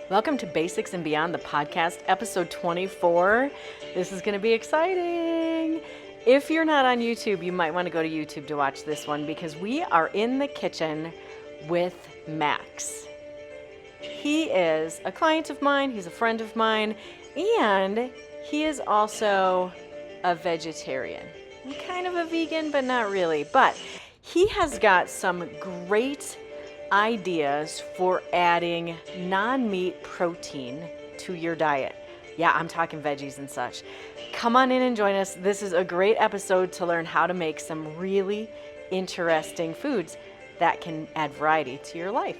Welcome to Basics and Beyond, the podcast, episode 24. This is going to be exciting. If you're not on YouTube, you might want to go to YouTube to watch this one because we are in the kitchen with Max. He is a client of mine, he's a friend of mine, and he is also a vegetarian. Kind of a vegan, but not really. But he has got some great ideas for adding non-meat protein to your diet. Yeah, I'm talking veggies and such. Come on in and join us. This is a great episode to learn how to make some really interesting foods that can add variety to your life.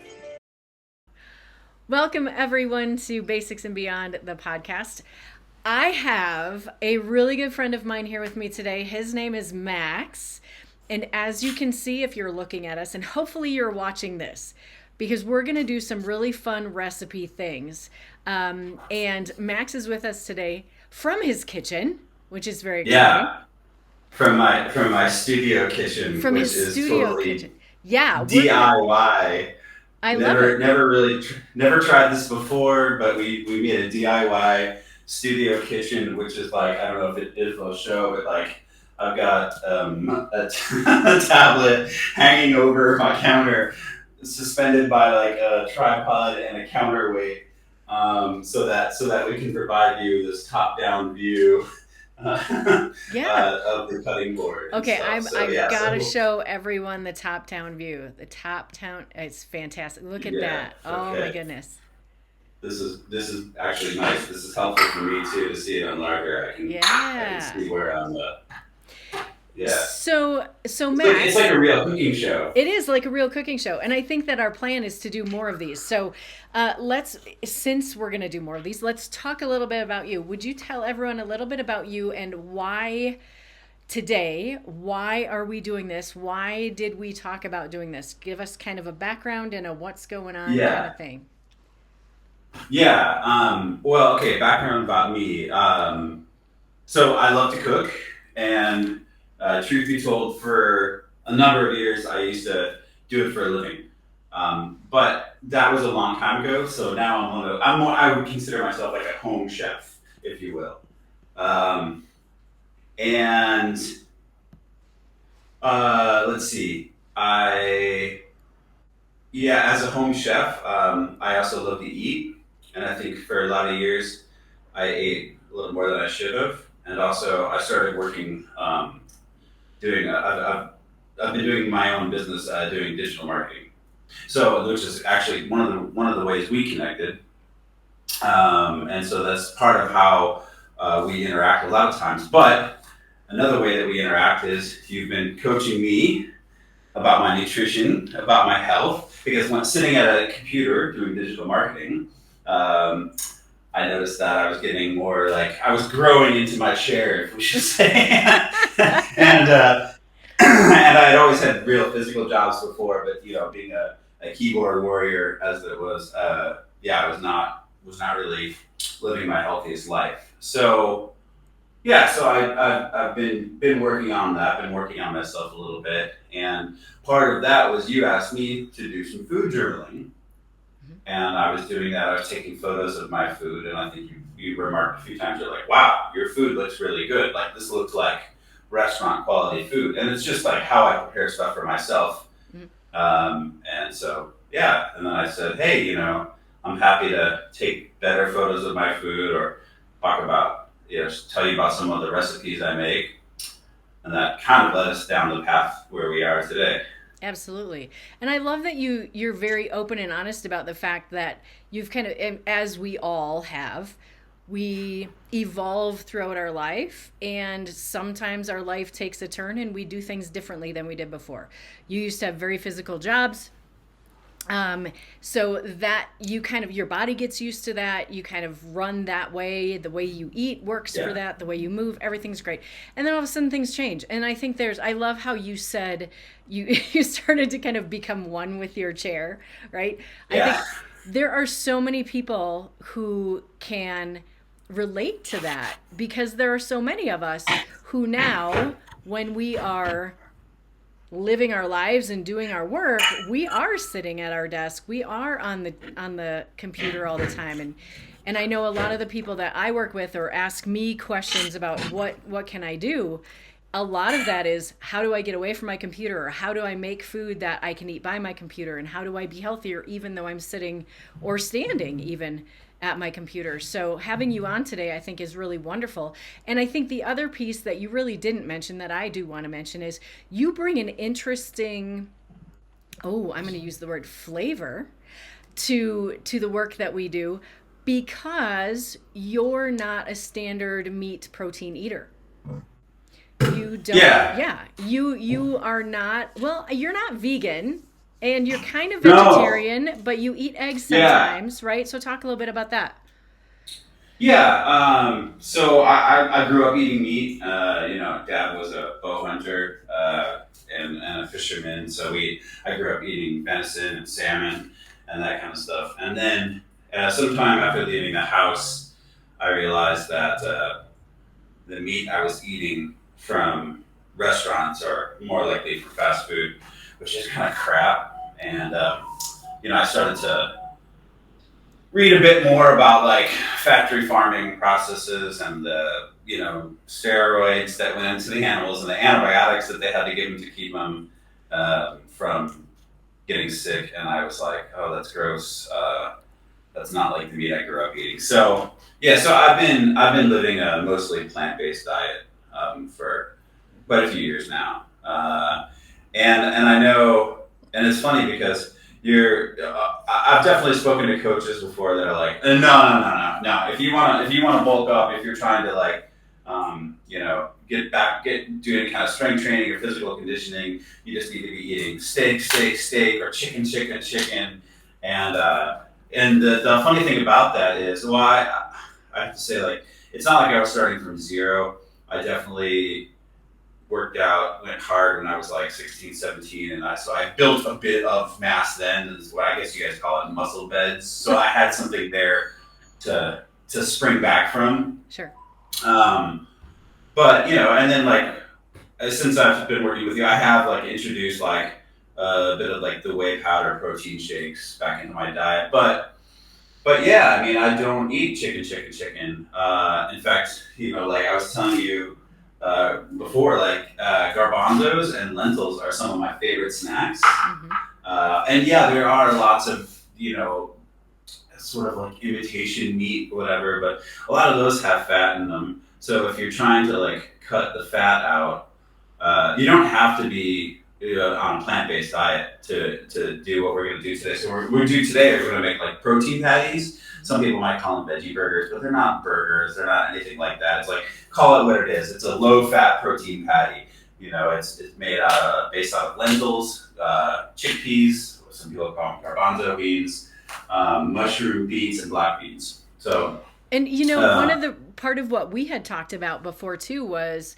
Welcome everyone to Basics and Beyond, the podcast. I have a really good friend of mine here with me today. His name is Max. And as you can see, if you're looking at us, and hopefully you're watching this, because we're going to do some really fun recipe things. And Max is with us today from his kitchen, which is very exciting. Yeah, from my studio kitchen, From which his is studio totally kitchen. Yeah, DIY. I love it. Never tried this before, but we made a DIY studio kitchen, which is like, I don't know if it is a show, but like I've got a tablet hanging over my counter, suspended by like a tripod and a counterweight, so that we can provide you this top-down view Yeah. of the cutting board. Okay, And stuff. I've got to So show everyone the top-down view. The top-down, it's fantastic. Look at yeah, that. Oh my okay. goodness. This is actually nice. This is helpful for me too to see it on larger. I can Yeah. see where I'm. Yeah. So Max, It's like a real cooking show. it is like a real cooking show, and I think that our plan is to do more of these. So since we're going to do more of these, let's talk a little bit about you. Would you tell everyone a little bit about you and why today? Why are we doing this? Why did we talk about doing this? Give us kind of a background and a what's going on kind Yeah. of thing. Yeah. Well, okay. Background about me. So I love to cook, and truth be told, for a number of years, I used to do it for a living. But that was a long time ago. So now I would consider myself like a home chef, if you will. And let's see. As a home chef, I also love to eat, and I think for a lot of years, I ate a little more than I should have. And also, I started working. I've been doing my own business, doing digital marketing. So, which is actually one of the ways we connected, and so that's part of how we interact a lot of times. But another way that we interact is you've been coaching me about my nutrition, about my health, because when sitting at a computer doing digital marketing, I noticed that I was getting more like I was growing into my chair, if we should say, and and I had always had real physical jobs before, but being a keyboard warrior as it was, I was not really living my healthiest life. So I've been working on that, been working on myself a little bit, and part of that was you asked me to do some food journaling. And I was doing that. I was taking photos of my food, and I think you remarked a few times. You're like, "Wow, your food looks really good. Like this looks like restaurant quality food." And it's just like how I prepare stuff for myself. And so and then I said, "Hey, I'm happy to take better photos of my food or talk about, tell you about some of the recipes I make." And that kind of led us down the path where we are today. Absolutely. And I love that you're very open and honest about the fact that you've kind of, as we all have, we evolve throughout our life, and sometimes our life takes a turn and we do things differently than we did before. You used to have very physical jobs. So that you kind of, your body gets used to that. You kind of run that way. The way you eat works for that. The way you move, everything's great. And then all of a sudden things change. And I think I love how you said you started to kind of become one with your chair, right? Yeah. I think there are so many people who can relate to that because there are so many of us who now, when we are living our lives and doing our work, we are sitting at our desk. We are on the computer all the time. And I know a lot of the people that I work with or ask me questions about what can I do? A lot of that is, how do I get away from my computer, or how do I make food that I can eat by my computer, and how do I be healthier even though I'm sitting or standing even at my computer? So having you on today, I think, is really wonderful. And I think the other piece that you really didn't mention that I do want to mention is you bring an interesting, I'm going to use the word flavor to the work that we do, because you're not a standard meat protein eater. You don't. Yeah. You are not. Well, you're not vegan, and you're kind of vegetarian, but you eat eggs sometimes, right? So talk a little bit about that. Yeah. So I grew up eating meat. Dad was a bow hunter and a fisherman, so I grew up eating venison and salmon and that kind of stuff. And then sometime after leaving the house, I realized that the meat I was eating from restaurants, or more likely from fast food, which is kind of crap. And I started to read a bit more about like factory farming processes and the steroids that went into the animals and the antibiotics that they had to give them to keep them from getting sick. And I was like, oh, that's gross. That's not like the meat I grew up eating. So I've been living a mostly plant-based diet for quite a few years now, and I know, and it's funny because I've definitely spoken to coaches before that are like, no. If you want to bulk up, if you're trying to like, do any kind of strength training or physical conditioning, you just need to be eating steak, or chicken, and the funny thing about that is, well, I have to say, like, it's not like I was starting from zero. I definitely worked out, went hard when I was like 16, 17, so I built a bit of mass then, is what I guess you guys call it, muscle beds. So I had something there to spring back from. Sure. But and then like since I've been working with you, I have like introduced like a bit of like the whey powder protein shakes back into my diet, but yeah, I mean, I don't eat chicken. In fact, like I was telling you before, like garbanzos and lentils are some of my favorite snacks. Mm-hmm. And yeah, there are lots of sort of like imitation meat, or whatever, but a lot of those have fat in them. So if you're trying to like cut the fat out, you don't have to be on a plant-based diet to do what we're going to do today. So we're going to make like protein patties. Some people might call them veggie burgers, but they're not burgers. They're not anything like that. It's like, call it what it is. It's a low-fat protein patty. It's made based out of lentils, chickpeas, some people call them garbanzo beans, mushroom, beets, and black beans. So, and one of the part of what we had talked about before too was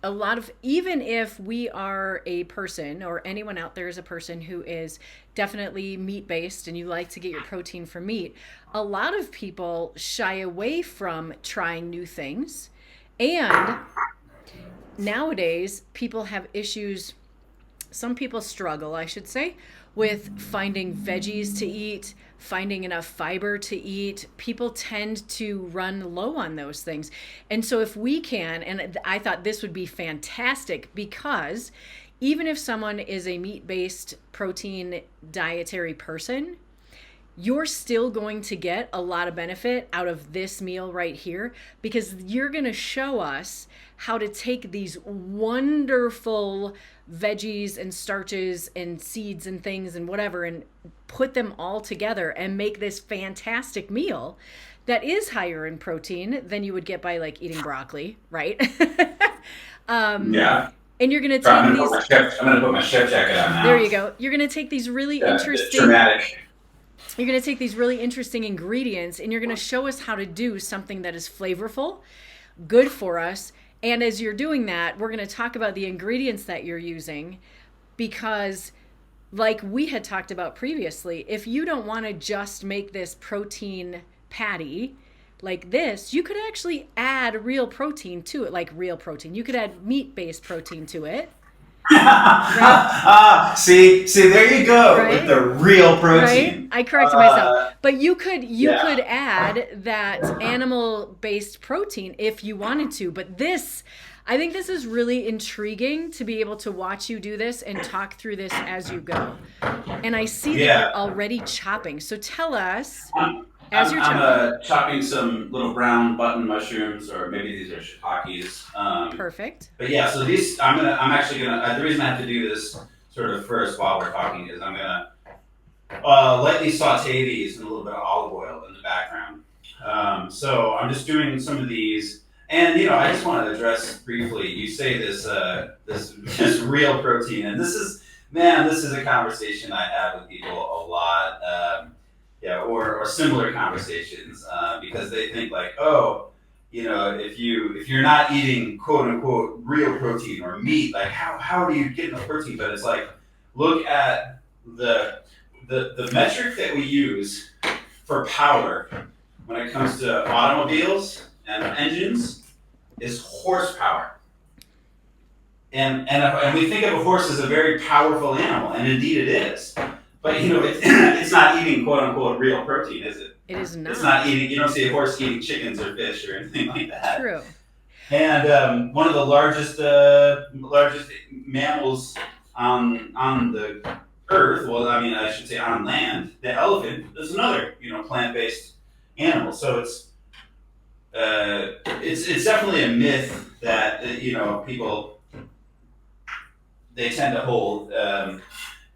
a lot of, even if we are a person, or anyone out there is a person who is definitely meat-based and you like to get your protein from meat, a lot of people shy away from trying new things. And nowadays, people have issues, some people struggle, I should say, with finding veggies to eat, finding enough fiber to eat. People tend to run low on those things. And so if we can, and I thought this would be fantastic, because even if someone is a meat-based protein dietary person, you're still going to get a lot of benefit out of this meal right here, because you're going to show us how to take these wonderful veggies and starches and seeds and things and whatever and put them all together and make this fantastic meal that is higher in protein than you would get by like eating broccoli, right? Yeah. And you're going to take I'm going to put my chef jacket on now. There you go. You're going to take these really interesting... Dramatic. You're going to take these really interesting ingredients and you're going to show us how to do something that is flavorful, good for us. And as you're doing that, we're going to talk about the ingredients that you're using, because like we had talked about previously, if you don't want to just make this protein patty like this, you could actually add real protein to it, like real protein. You could add meat-based protein to it. right? See, there you go with Right? the real Right? protein. I corrected myself. But you could Yeah, add that animal-based protein if you wanted to. But this, I think this is really intriguing to be able to watch you do this and talk through this as you go. And I see that yeah. you're already chopping. So tell us I'm as you're chopping. chopping some little brown button mushrooms, or maybe these are shiitakes. Perfect. But yeah, so these I'm actually gonna. The reason I have to do this sort of first while we're talking is I'm gonna lightly saute these in a little bit of olive oil in the background. So I'm just doing some of these, and I just want to address briefly. You say this real protein, and this is a conversation I have with people a lot. Yeah, or similar conversations because they think like, oh, if you're not eating quote unquote real protein or meat, like how do you get enough protein? But it's like, look at the the metric that we use for power when it comes to automobiles and engines is horsepower. And we think of a horse as a very powerful animal, and indeed it is. But it's not eating quote unquote real protein, is it? It is It's not not. eating. You don't see a horse eating chickens or fish or anything like that. True. And one of the largest mammals on the earth, well, I mean, I should say on land, the elephant is another plant-based animal. So it's definitely a myth that people they tend to hold.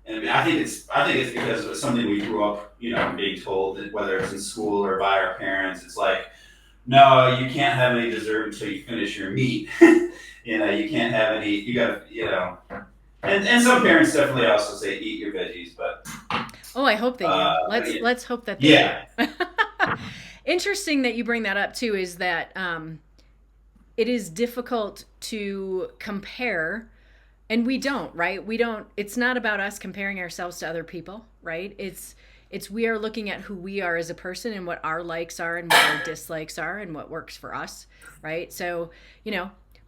And I think it's because it's something we grew up being told, that whether it's in school or by our parents. It's like, no, you can't have any dessert until you finish your meat. You can't have any. You got to And some parents definitely also say eat your veggies, but Oh, I hope they do. but Let's hope that they yeah, do. Interesting that you bring that up too. Is that it is difficult to compare, and we don't, right? We don't. It's not about us comparing ourselves to other people, right? It's we are looking at who we are as a person and what our likes are and what our dislikes are and what works for us, right? So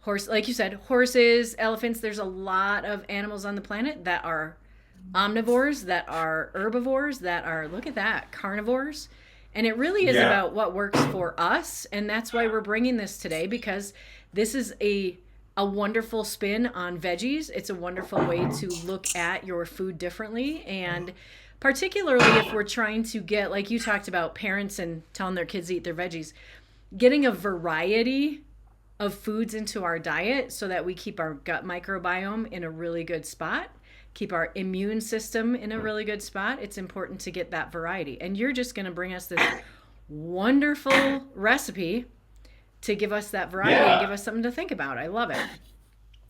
horse, like you said, horses, elephants. There's a lot of animals on the planet that are omnivores, that are herbivores, that are, look at that, carnivores. And it really is yeah, about what works for us. And that's why we're bringing this today, because this is a wonderful spin on veggies. It's a wonderful way to look at your food differently. And particularly if we're trying to get, like you talked about, parents and telling their kids to eat their veggies, getting a variety of foods into our diet so that we keep our gut microbiome in a really good spot, keep our immune system in a really good spot. It's important to get that variety. And you're just going to bring us this wonderful recipe to give us that variety and give yeah, us something to think about. I love it.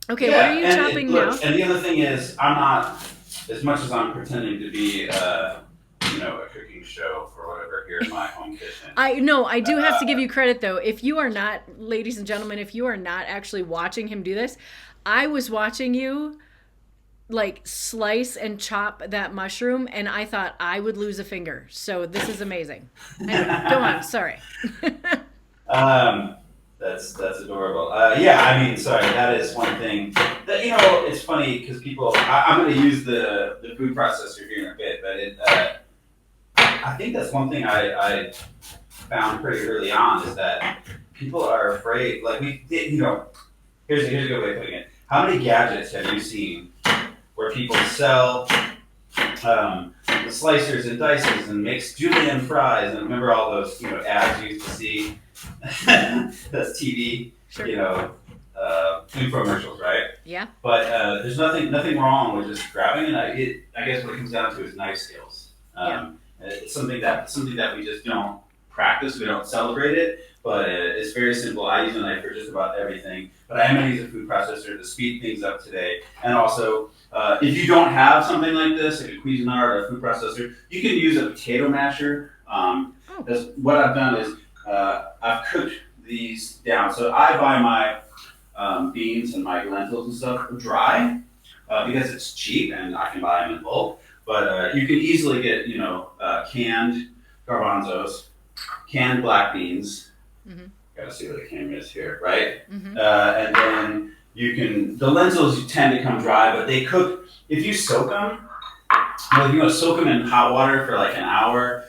Okay, what are yeah. you And chopping now? look, and the other thing is, I'm not, as much as I'm pretending to be a cooking show for whatever here in my home kitchen. I know, I do have to give Uh, you credit though. If you are not, ladies and gentlemen, if you are not actually watching him do this, I was watching you like slice and chop that mushroom and I thought I would lose a finger. So this is amazing. Anyway, go on. Sorry. Um, that's adorable. Yeah, I mean, sorry, that is one thing. That, it's funny because I'm going to use the food processor here in a bit, but I think that's one thing I found pretty early on is that people are afraid. Like we did, here's a good way of putting it. How many gadgets have you seen where people sell the slicers and dices and makes julienne fries, and remember all those ads you used to see? That's TV, Sure. infomercials, right? Yeah. But there's nothing wrong with just grabbing it. I guess what it comes down to is knife skills. Yeah. It's something that we just don't practice. We don't celebrate it, but it's very simple. I use a knife for just about everything. But I am going to use a food processor to speed things up today. And also, if you don't have something like this, like a Cuisinart or a food processor, you can use a potato masher. Oh. What I've done is I've cooked these down. So I buy my beans and my lentils and stuff dry because it's cheap and I can buy them in bulk. But you can easily get canned garbanzos, canned black beans. Mm-hmm. Got to see where the camera is here, right? Mm-hmm. And then The lentils tend to come dry, but they cook, if you soak them, well, if you want to soak them in hot water for like an hour,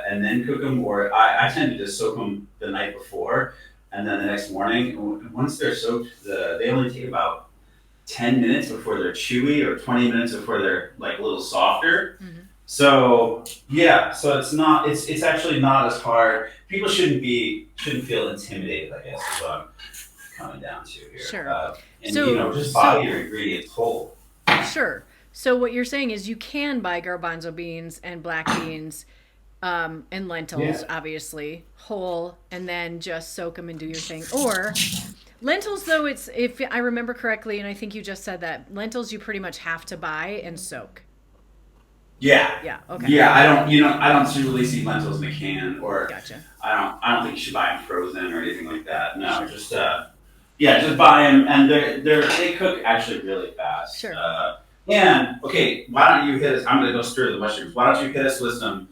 and then cook them, or I tend to just soak them the night before, and then the next morning, once they're soaked, they only take about 10 minutes before they're chewy, or 20 minutes before they're like a little softer. Mm-hmm. So so it's actually not as hard. People shouldn't feel intimidated, I guess, is what I'm coming down to here. Sure. And just buy your ingredients whole. Sure. So what you're saying is you can buy garbanzo beans and black beans and lentils, obviously, whole, and then just soak them and do your thing. Or lentils, though, if I remember correctly, and I think you just said that, lentils you pretty much have to buy and soak. Yeah. Yeah. Okay. Yeah, I don't really see lentils in a can, or gotcha. I don't think you should buy them frozen or anything like that. No, sure. just buy them, and they cook actually really fast. Sure. And okay, why don't you hit us? I'm gonna go stir the mushrooms. Why don't you hit us with some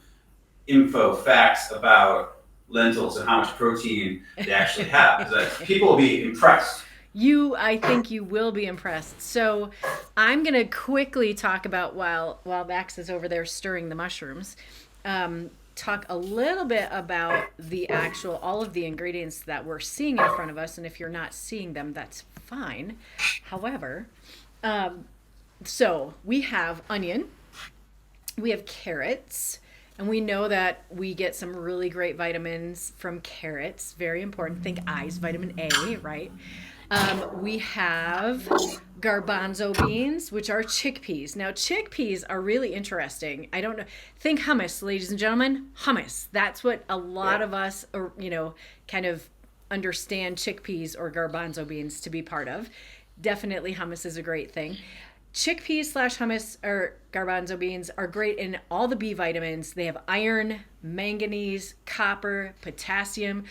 facts about lentils and how much protein they actually have? Because people will be impressed. I think you will be impressed. So I'm going to quickly talk about, while Max is over there stirring the mushrooms, talk a little bit about all of the ingredients that we're seeing in front of us. And if you're not seeing them, that's fine. However, so we have onion, we have carrots, and we know that we get some really great vitamins from carrots. Very important. Think eyes, vitamin A, right? We have garbanzo beans, which are chickpeas. Now, chickpeas are really interesting. I don't know. Think hummus, ladies and gentlemen. Hummus. That's what a lot of us, kind of understand chickpeas or garbanzo beans to be part of. Definitely hummus is a great thing. Chickpeas / hummus or garbanzo beans are great in all the B vitamins. They have iron, manganese, copper, potassium.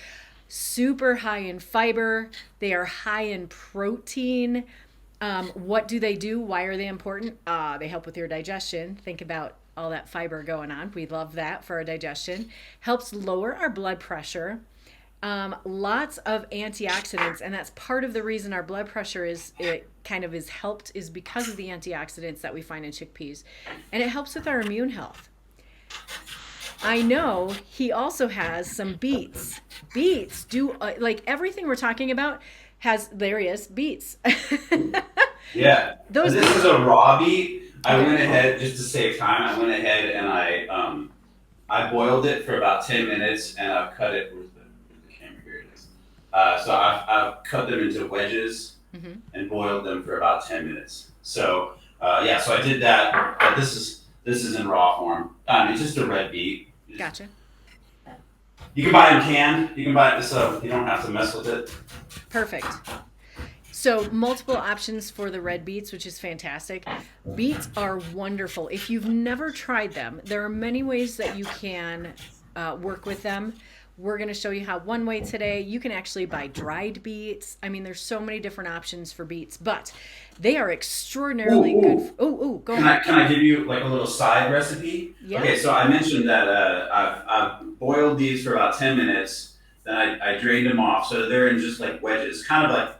Super high in fiber. They are high in protein. What do they do? Why are they important? They help with your digestion. Think about all that fiber going on. We love that for our digestion. Helps lower our blood pressure. Lots of antioxidants, and that's part of the reason our blood pressure is helped is because of the antioxidants that we find in chickpeas. And it helps with our immune health. I know he also has some beets. Beets do, like everything we're talking about there he is, beets. Yeah. This is a raw beet. I went ahead, just to save time, and I boiled it for about 10 minutes, and I've cut it, where's the camera, here it is. So I've cut them into wedges and boiled them for about 10 minutes. So so I did that, but this is in raw form. It's just a red beet. Gotcha. You can buy them canned. You can buy it so you don't have to mess with it. Perfect. So multiple options for the red beets, which is fantastic. Beets are wonderful. If you've never tried them, there are many ways that you can work with them. We're going to show you how one way today. You can actually buy dried beets. I mean, there's so many different options for beets, but they are extraordinarily good. Go ahead. Can I give you like a little side recipe? Yeah. Okay, so I mentioned that I've boiled these for about 10 minutes. Then I drained them off, so they're in just like wedges, kind of like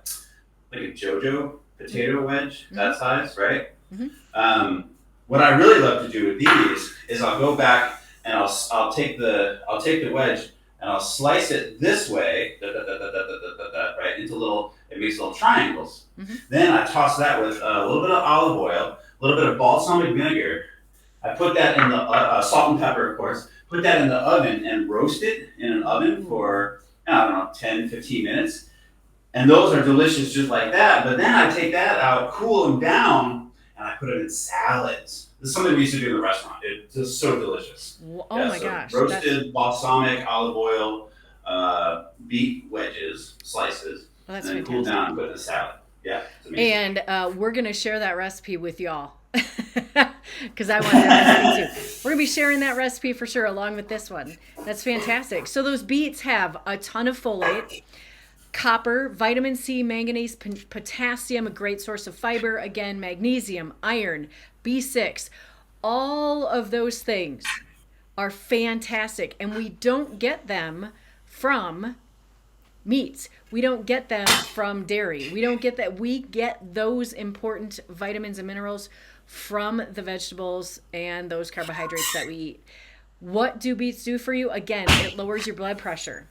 a JoJo potato wedge, that size, right? Mm-hmm. What I really love to do with these is I'll go back and I'll take the wedge and I'll slice it this way, right, into it makes little triangles. Mm-hmm. Then I toss that with a little bit of olive oil, a little bit of balsamic vinegar. I put that in the salt and pepper, of course. Put that in the oven and roast it in an oven for, 10, 15 minutes. And those are delicious just like that. But then I take that out, cool them down, and I put them in salads. This is something we used to do in the restaurant. It's just so delicious. My gosh. Roasted balsamic, olive oil, beet wedges, slices, and then cool down and put in a salad. Yeah, it's amazing. And we're going to share that recipe with y'all. Because I want that recipe too. We're going to be sharing that recipe for sure along with this one. That's fantastic. So those beets have a ton of folate, copper, vitamin C, manganese, potassium, a great source of fiber, again, magnesium, iron, B6. All of those things are fantastic, and we don't get them from meats. We don't get them from dairy. We don't get that. We get those important vitamins and minerals from the vegetables and those carbohydrates that we eat. What do beets do for you? Again, it lowers your blood pressure.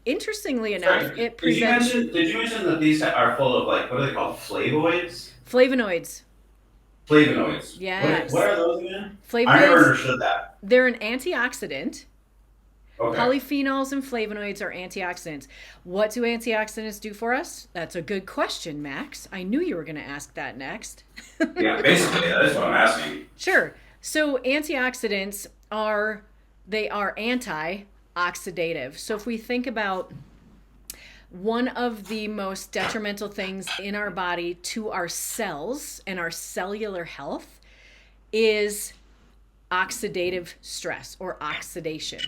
Interestingly enough, it prevents Did you mention that these are full of, like, what are they called? Flavonoids? flavonoids. Flavonoids. Yes. What are those again? Flavonoids. I never understood that. They're an antioxidant. Okay. Polyphenols and flavonoids are antioxidants. What do antioxidants do for us? That's a good question, Max. I knew you were going to ask that next. Yeah, basically, that's what I'm asking. Sure. So antioxidants are anti-oxidative. So if we think about one of the most detrimental things in our body to our cells and our cellular health is oxidative stress or oxidation.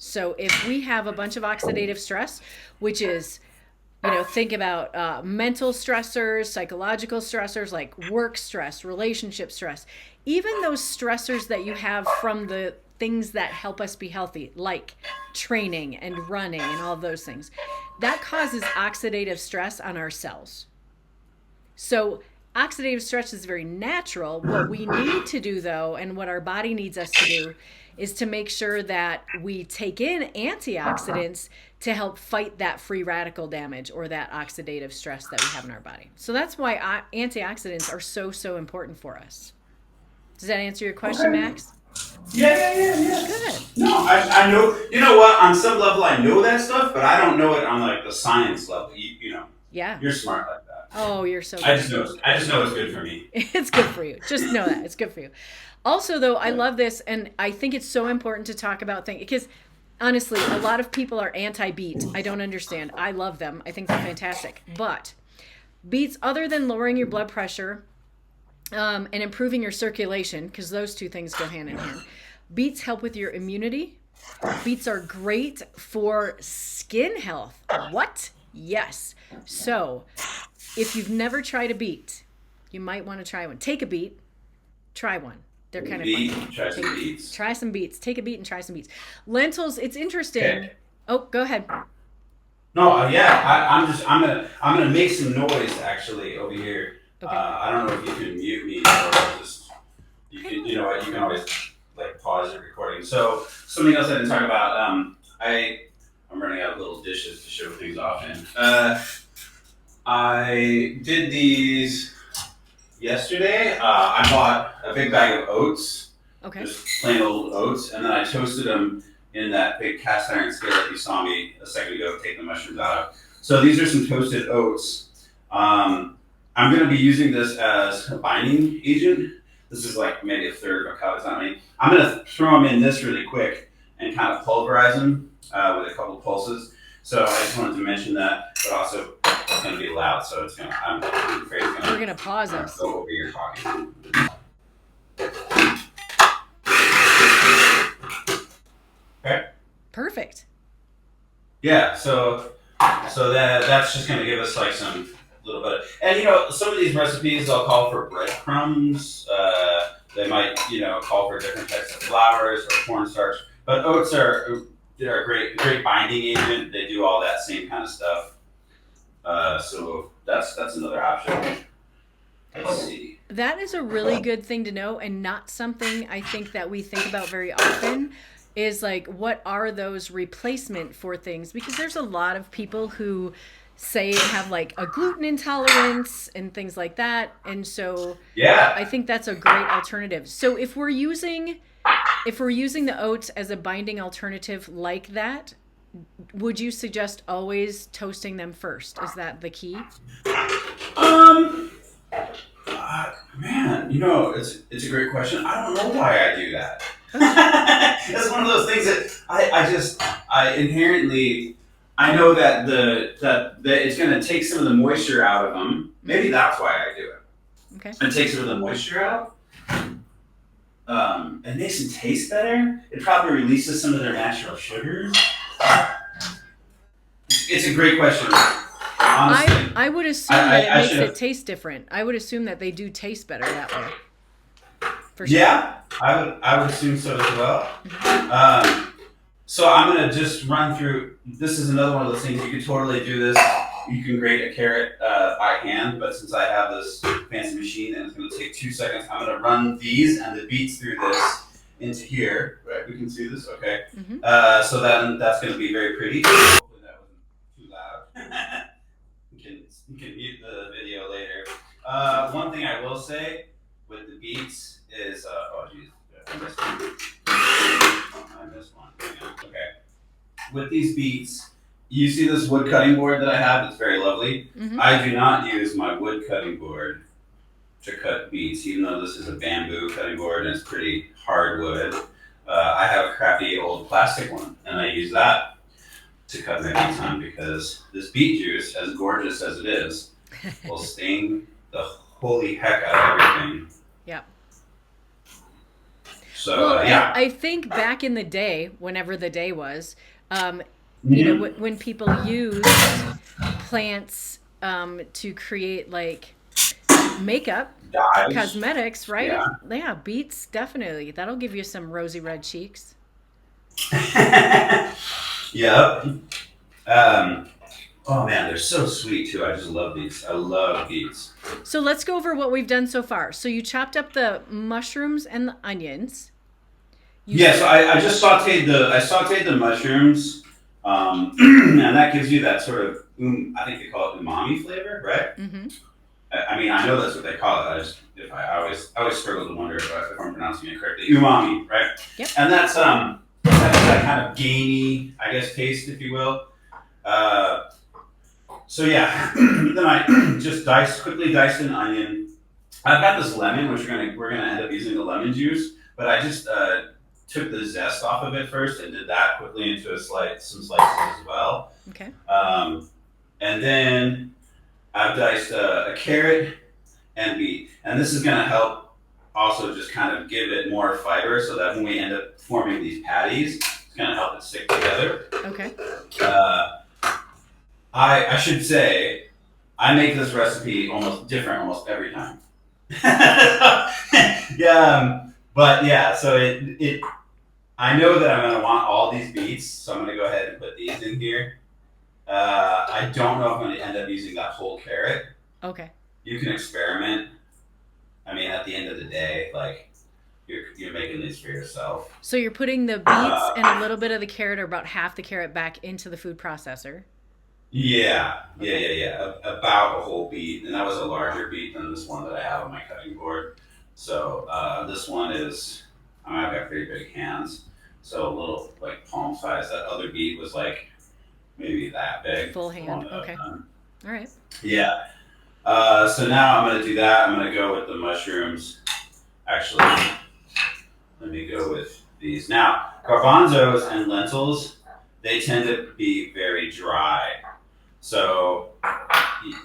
So if we have a bunch of oxidative stress, which is, think about mental stressors, psychological stressors like work stress, relationship stress, even those stressors that you have from the things that help us be healthy, like training and running and all of those things, that causes oxidative stress on our cells. So oxidative stress is very natural. What we need to do, though, and what our body needs us to do, is to make sure that we take in antioxidants to help fight that free radical damage or that oxidative stress that we have in our body. So that's why antioxidants are so important for us. Does that answer your question, Okay. Max? Yeah. Good. No, I know. You know what? On some level, I know that stuff, but I don't know it on, like, the science level. You know. Yeah. You're smart like that. Oh, you're so good. I just know it's good for me. It's good for you. Just know that. It's good for you. Also, though, I love this, and I think it's so important to talk about things, because honestly, a lot of people are anti-beet. I don't understand. I love them. I think they're fantastic. But beets, other than lowering your blood pressure and improving your circulation, because those two things go hand in hand, beets help with your immunity. Beets are great for skin health. What? Yes. So if you've never tried a beet, you might want to try one. Take a beet, try one. They're kind of fun. Try some beets. Try some beets. Take a beet and try some beets. Lentils, it's interesting. Okay. Oh, go ahead. No, yeah, I'm gonna make some noise actually over here. Okay. I don't know if you can mute me or just you know what, you can always, like, pause the recording. So something else I didn't talk about. I'm running out of little dishes to show things off in. I did these yesterday. I bought a big bag of oats. Okay. Just plain old oats, and then I toasted them in that big cast iron skillet you saw me a second ago take the mushrooms out of. So these are some toasted oats. I'm going to be using this as a binding agent. This is like maybe a third of a cup. It's not many. I'm going to throw them in this really quick and kind of pulverize them with a couple of pulses. So I just wanted to mention that, but also it's going to be loud, so it's going to. I'm afraid it's going to. We're going to pause us. Go over your talking. Okay. Perfect. Yeah. So that's just going to give us like some little bit. And some of these recipes they'll call for breadcrumbs. They might call for different types of flours or cornstarch. But oats they're a great binding agent. They do all that same kind of stuff. So that's another option. Let's see. That is a really good thing to know, and not something I think that we think about very often, is like, what are those replacement for things? Because there's a lot of people who say have like a gluten intolerance and things like that. And so yeah, I think that's a great alternative. So if we're using the oats as a binding alternative like that, would you suggest always toasting them first? Is that the key? Man, it's a great question. I don't know why I do that. It's one of those things that I inherently, I know that that it's going to take some of the moisture out of them. Maybe that's why I do it. Okay. And take some of the moisture out. It makes them taste better. It probably releases some of their natural sugars. It's a great question. Honestly, I would assume that it makes it taste different. I would assume that they do taste better that way. For sure. Yeah, I would assume so as well. So I'm gonna just run through. This is another one of those things you could totally do this. You can grate a carrot by hand, but since I have this fancy machine and it's gonna take 2 seconds, I'm gonna run these and the beets through this into here. Right, we can see this. Okay. Mm-hmm. So then that's gonna be very pretty. Hopefully that wasn't too loud. You can mute the video later. One thing I will say with the beets is, oh geez, I missed one. I missed one. Okay. With these beets, you see this wood cutting board that I have? It's very lovely. Mm-hmm. I do not use my wood cutting board to cut beets, even though this is a bamboo cutting board and it's pretty hard wood. I have a crappy old plastic one, and I use that to cut my beets on because this beet juice, as gorgeous as it is, will stain the holy heck out of everything. Yeah. So, well, yeah. I think back in the day, whenever the day was, you know, when people used plants to create like makeup, Dyes. cosmetics, right? Yeah. Beets, definitely. That'll give you some rosy red cheeks. Yep. Oh man, they're so sweet too. I just love these. I love beets. So let's go over what we've done so far. So you chopped up the mushrooms and the onions. So I just sautéed the mushrooms, and that gives you that sort of I think they call it umami flavor, right? Mm-hmm. I mean, I know that's what they call it. I always struggle to wonder if I'm pronouncing it correctly. Umami, right? Yep. And that's that kind of gamey, I guess, taste, if you will. So yeah, then I just quickly diced an onion. I've got this lemon, which we're gonna end up using the lemon juice, but I just took the zest off of it first and did that quickly into some slices as well. Okay. And then I've diced a carrot and beet, and this is gonna help also just kind of give it more fiber, so that when we end up forming these patties, it's gonna help it stick together. Okay. I should say, I make this recipe almost every time. Yeah, but yeah, so it. I know that I'm gonna want all these beets, so I'm gonna go ahead and put these in here. I don't know if I'm gonna end up using that whole carrot. Okay. You can experiment. I mean, at the end of the day, like you're making these for yourself. So you're putting the beets and a little bit of the carrot, or about half the carrot, back into the food processor. Yeah. Okay. Yeah. About a whole beet, and that was a larger beet than this one that I have on my cutting board. So this one is, I've got pretty big hands, so a little like palm size. That other beet was like maybe that big. Full hand. Okay. All right. Yeah. So now I'm gonna do that. I'm gonna go with the mushrooms. Actually, let me go with these. Now, garbanzos and lentils, they tend to be very dry. So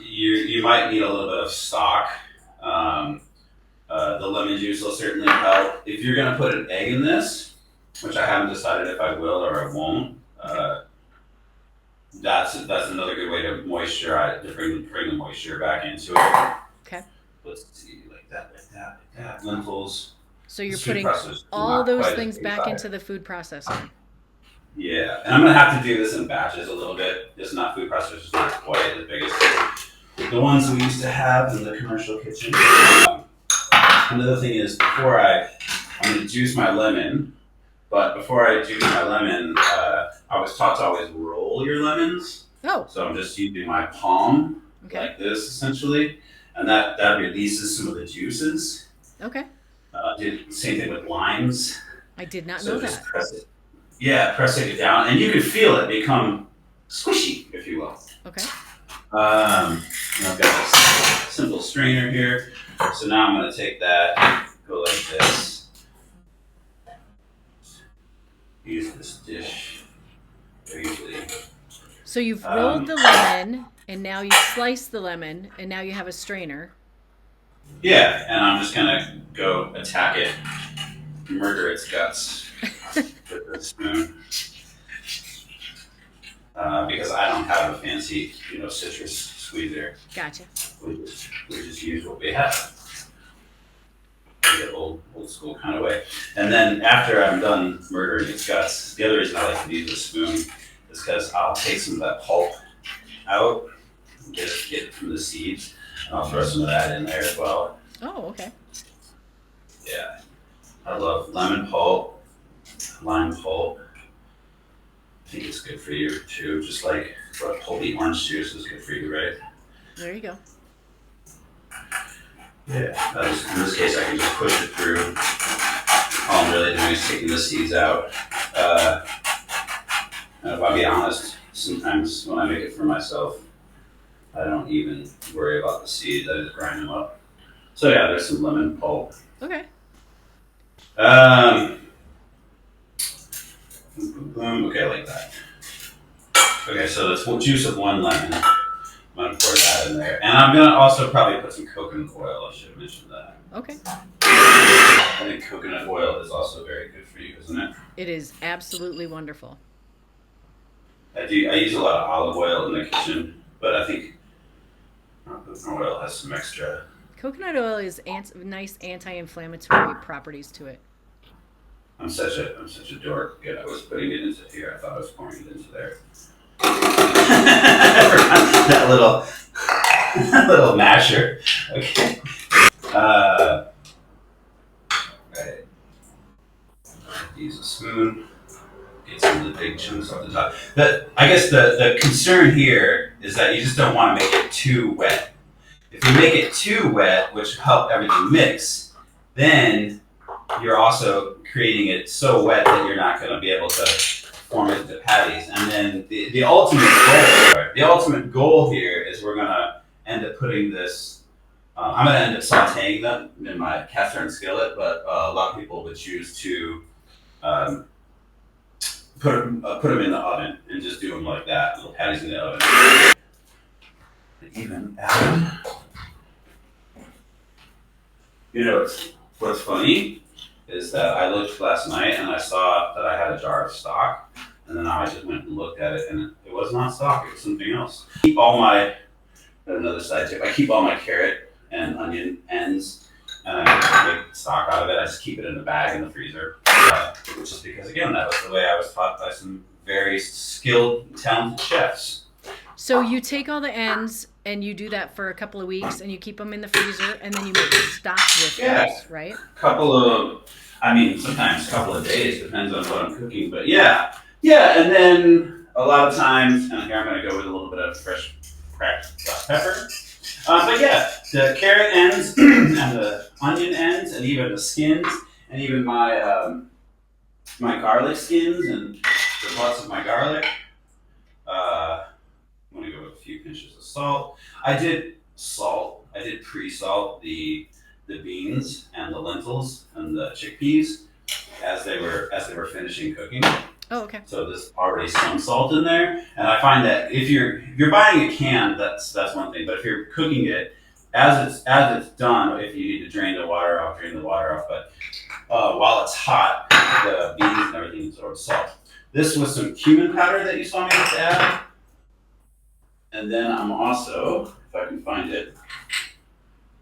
you might need a little bit of stock. The lemon juice will certainly help. If you're going to put an egg in this, which I haven't decided if I will or I won't, that's another good way to bring the moisture back into it. Okay. Let's see, like that. Lentils. So you're putting all those things back into the food processor. Yeah, and I'm gonna have to do this in batches a little bit. It's not food processors, not quite as big as the ones we used to have in the commercial kitchen. Another thing is I'm gonna juice my lemon, but before I juice my lemon, I was taught to always roll your lemons. Oh. So I'm just using my palm like this essentially, and that releases some of the juices. Okay. Same thing with limes. I did not know that. Pressing it down, and you can feel it become squishy, if you will. Okay. I've got a simple strainer here, so now I'm going to take that, go like this. Use this dish very easily. So you've rolled the lemon, and now you slice the lemon, and now you have a strainer. Yeah, and I'm just going to go attack it, murder its guts. With the spoon, because I don't have a fancy, citrus squeezer. Gotcha. We just use what we have. the old school kind of way. And then after I'm done murdering its guts, the other reason I like to use a spoon is because I'll take some of that pulp out, get it from the seeds, and I'll throw some of that in there as well. Oh, okay. Yeah, I love lemon pulp, lime pulp. I think it's good for you too, just like what pulpy orange juice is good for you, right? There you go. Yeah, in this case I can just push it through. All I'm really doing is taking the seeds out. And if I'll be honest, sometimes when I make it for myself, I don't even worry about the seeds, I just grind them up. So yeah, there's some lemon pulp. Okay. Okay, like that. Okay, so that's juice of 1 lemon. I'm gonna pour that in there. And I'm gonna also probably put some coconut oil, I should have mentioned that. Okay. I think coconut oil is also very good for you, isn't it? It is absolutely wonderful. I use a lot of olive oil in the kitchen, but I think coconut oil has some extra. Coconut oil is nice anti-inflammatory properties to it. I'm such a dork. Yeah, I was putting it into here. I thought I was pouring it into there. that little masher. Okay. Right. Use a spoon. Get some of the big chunks off the top. I guess the concern here is that you just don't want to make it too wet. If you make it too wet, which will help everything mix, then you're also creating it so wet that you're not going to be able to form it into patties. And then the ultimate goal here is we're going to end up putting this. I'm going to end up sautéing them in my cast iron skillet, but a lot of people would choose to put them in the oven and just do them like that, little patties in the oven. Even add. You know what's funny is that I looked last night and I saw that I had a jar of stock, and then I just went and looked at it and it was not stock, it was something else. Another side tip, I keep all my carrot and onion ends and I make stock out of it. I just keep it in a bag in the freezer, which is because, again, that was the way I was taught by some very skilled, talented chefs. So you take all the ends and you do that for a couple of weeks and you keep them in the freezer and then you make stock with those, right? Sometimes a couple of days, depends on what I'm cooking, but yeah, and then a lot of times, and here I'm going to go with a little bit of fresh cracked black pepper. But yeah, the carrot ends and the onion ends and even the skins and even my my garlic skins and the butts of my garlic. I'm going to go with a few pinches of salt. I did pre-salt the beans and the lentils and the chickpeas as they were finishing cooking. Oh, okay. So there's already some salt in there, and I find that if you're buying a can, that's one thing. But if you're cooking it as it's done, if you need to drain the water off, drain the water off. But while it's hot, the beans and everything absorb salt. This was some cumin powder that you saw me just add. And then I'm also, if I can find it,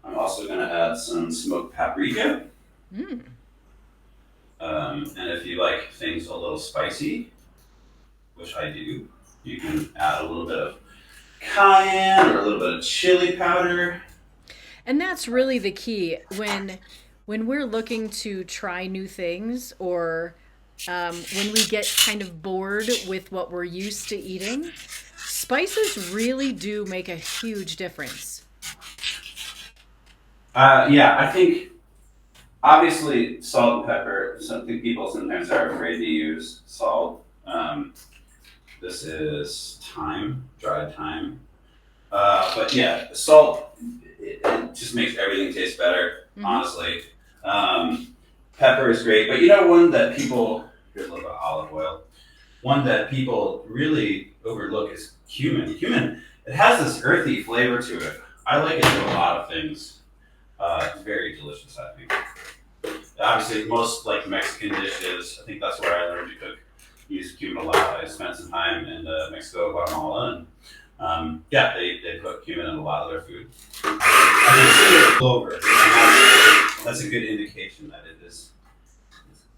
I'm also going to add some smoked paprika. Mm. And if you like things a little spicy, which I do, you can add a little bit of cayenne or a little bit of chili powder. And that's really the key when we're looking to try new things, or when we get kind of bored with what we're used to eating. Spices really do make a huge difference. Yeah, I think obviously salt and pepper. Some people sometimes are afraid to use salt. This is thyme, dried thyme. But yeah, salt it just makes everything taste better. Mm-hmm. Honestly, pepper is great, but one that people here's a little bit of olive oil. One that people really overlook is cumin. Cumin, it has this earthy flavor to it. I like it to a lot of things. It's very delicious, I think. Obviously, most like Mexican dishes, I think that's where I learned to cook. Use cumin a lot. I spent some time in Mexico, Guatemala, and they put cumin in a lot of their food. I consider it clover. that's a good indication that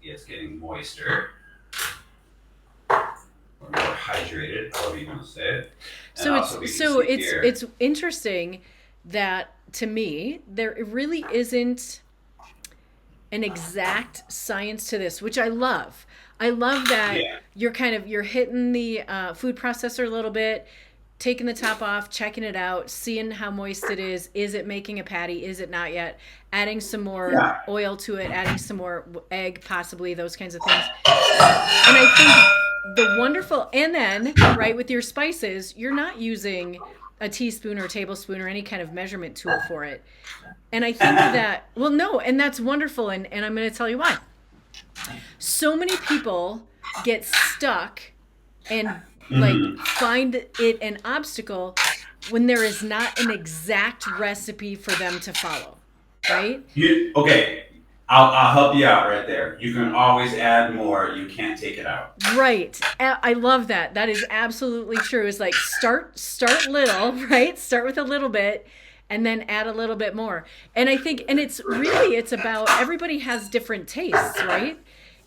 it's getting moister or more hydrated, however you want to say it. And It's interesting that to me there really isn't an exact science to this, which I love. I love that you're hitting the food processor a little bit, taking the top off, checking it out, seeing how moist it is. Is it making a patty? Is it not yet? Adding some more oil to it, adding some more egg, possibly, those kinds of things. And I think the wonderful, and then, right, with your spices, you're not using a teaspoon or tablespoon or any kind of measurement tool for it. And I think that, well, no, and that's wonderful. And I'm going to tell you why. So many people get stuck and like find it an obstacle when there is not an exact recipe for them to follow, right? I'll help you out right there. You can always add more. You can't take it out. Right. I love that. That is absolutely true. It's like start little, right? Start with a little bit and then add a little bit more. And I think, and it's about, everybody has different tastes, right?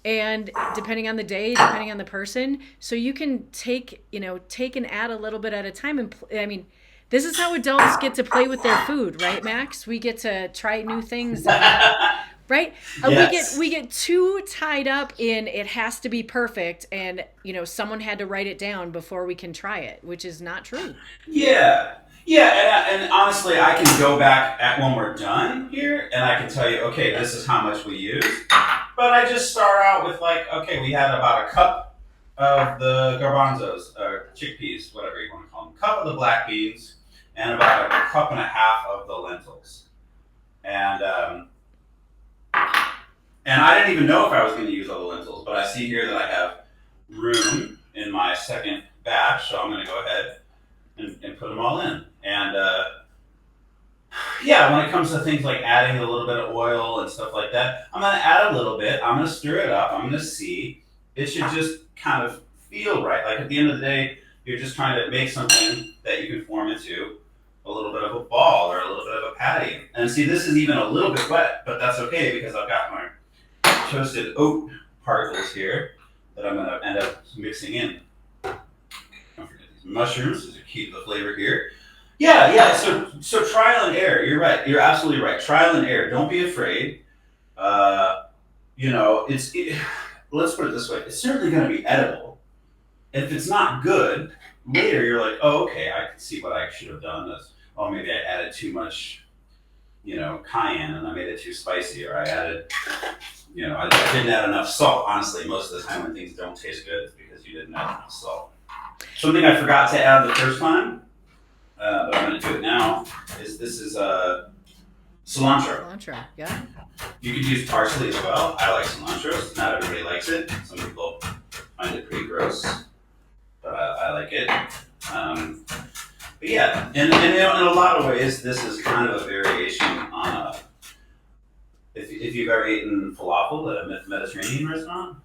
And depending on the day, depending on the person, so you can take and add a little bit at a time. And I mean, this is how adults get to play with their food, right, Max? We get to try new things, right? Yes. We get too tied up in it has to be perfect, and someone had to write it down before we can try it, which is not true. Yeah, and honestly, I can go back when we're done here, and I can tell you, okay, this is how much we use. But I just start out with we had about a cup of the garbanzos, or chickpeas, whatever you want to call them, cup of the black beans, and about a cup and a half of the lentils. And I didn't even know if I was going to use all the lentils, but I see here that I have room in my second batch, so I'm going to go ahead and put them all in. And when it comes to things like adding a little bit of oil and stuff like that, I'm going to add a little bit. I'm going to stir it up. I'm going to see. It should just kind of feel right. Like at the end of the day, you're just trying to make something that you can form into a little bit of a ball or a little bit of a patty. And see, this is even a little bit wet, but that's okay because I've got my toasted oat particles here that I'm going to end up mixing in. Don't forget these mushrooms. These are key to the flavor here. Yeah. So trial and error. You're right. You're absolutely right. Trial and error. Don't be afraid. Let's put it this way. It's certainly going to be edible. If it's not good, later you're like, oh, okay, I can see what I should have done. Maybe I added too much, cayenne and I made it too spicy, or I added, I didn't add enough salt. Honestly, most of the time when things don't taste good, it's because you didn't add enough salt. Something I forgot to add the first time, but I'm going to do it now, is cilantro. Cilantro, yeah. You could use parsley as well. I like cilantro. Not everybody likes it. Some people find it pretty gross, but I like it. But yeah, and in a lot of ways, this is kind of a variation on if you've ever eaten falafel at a Mediterranean restaurant,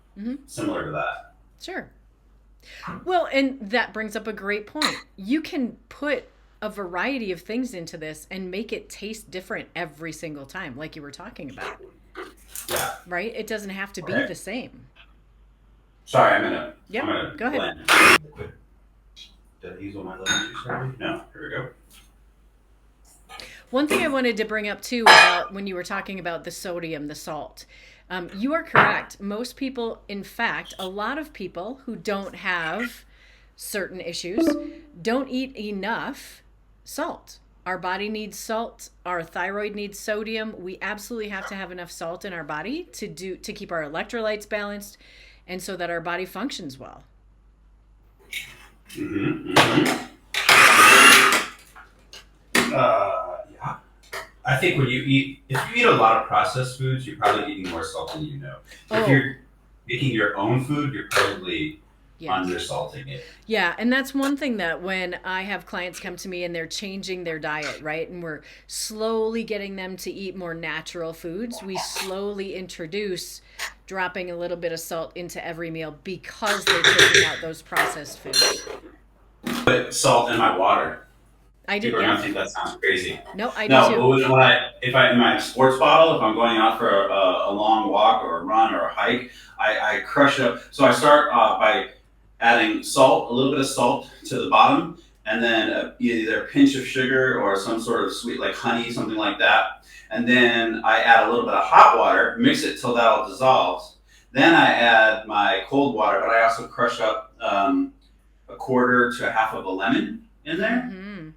similar to that. Sure. Well, and that brings up a great point. You can put a variety of things into this and make it taste different every single time, like you were talking about. Yeah. Right? It doesn't have to be the same. Sorry, I'm gonna go ahead. blend. Did I use all my lemon juice already? No. Here we go. One thing I wanted to bring up too about when you were talking about the sodium, the salt. You are correct. Most people, in fact, a lot of people who don't have certain issues don't eat enough salt. Our body needs salt. Our thyroid needs sodium. We absolutely have to have enough salt in our body to keep our electrolytes balanced and so that our body functions well. Yeah. I think if you eat a lot of processed foods, you're probably eating more salt than you know. If you're making your own food, you're probably undersalting it. Yeah, and that's one thing that when I have clients come to me and they're changing their diet, right? And we're slowly getting them to eat more natural foods, we slowly introduce dropping a little bit of salt into every meal because they're taking out those processed foods. Put salt in my water. I do, People are yeah. gonna think that sounds crazy. No, I do No, too. if I in my sports bottle, if I'm going out for a long walk or a run or a hike, I crush it up. So I start by adding salt, a little bit of salt to the bottom, and then either a pinch of sugar or some sort of sweet like honey, something like that. And then I add a little bit of hot water, mix it till that all dissolves. Then I add my cold water, but I also crush up a quarter to a half of a lemon in there, Mm-hmm.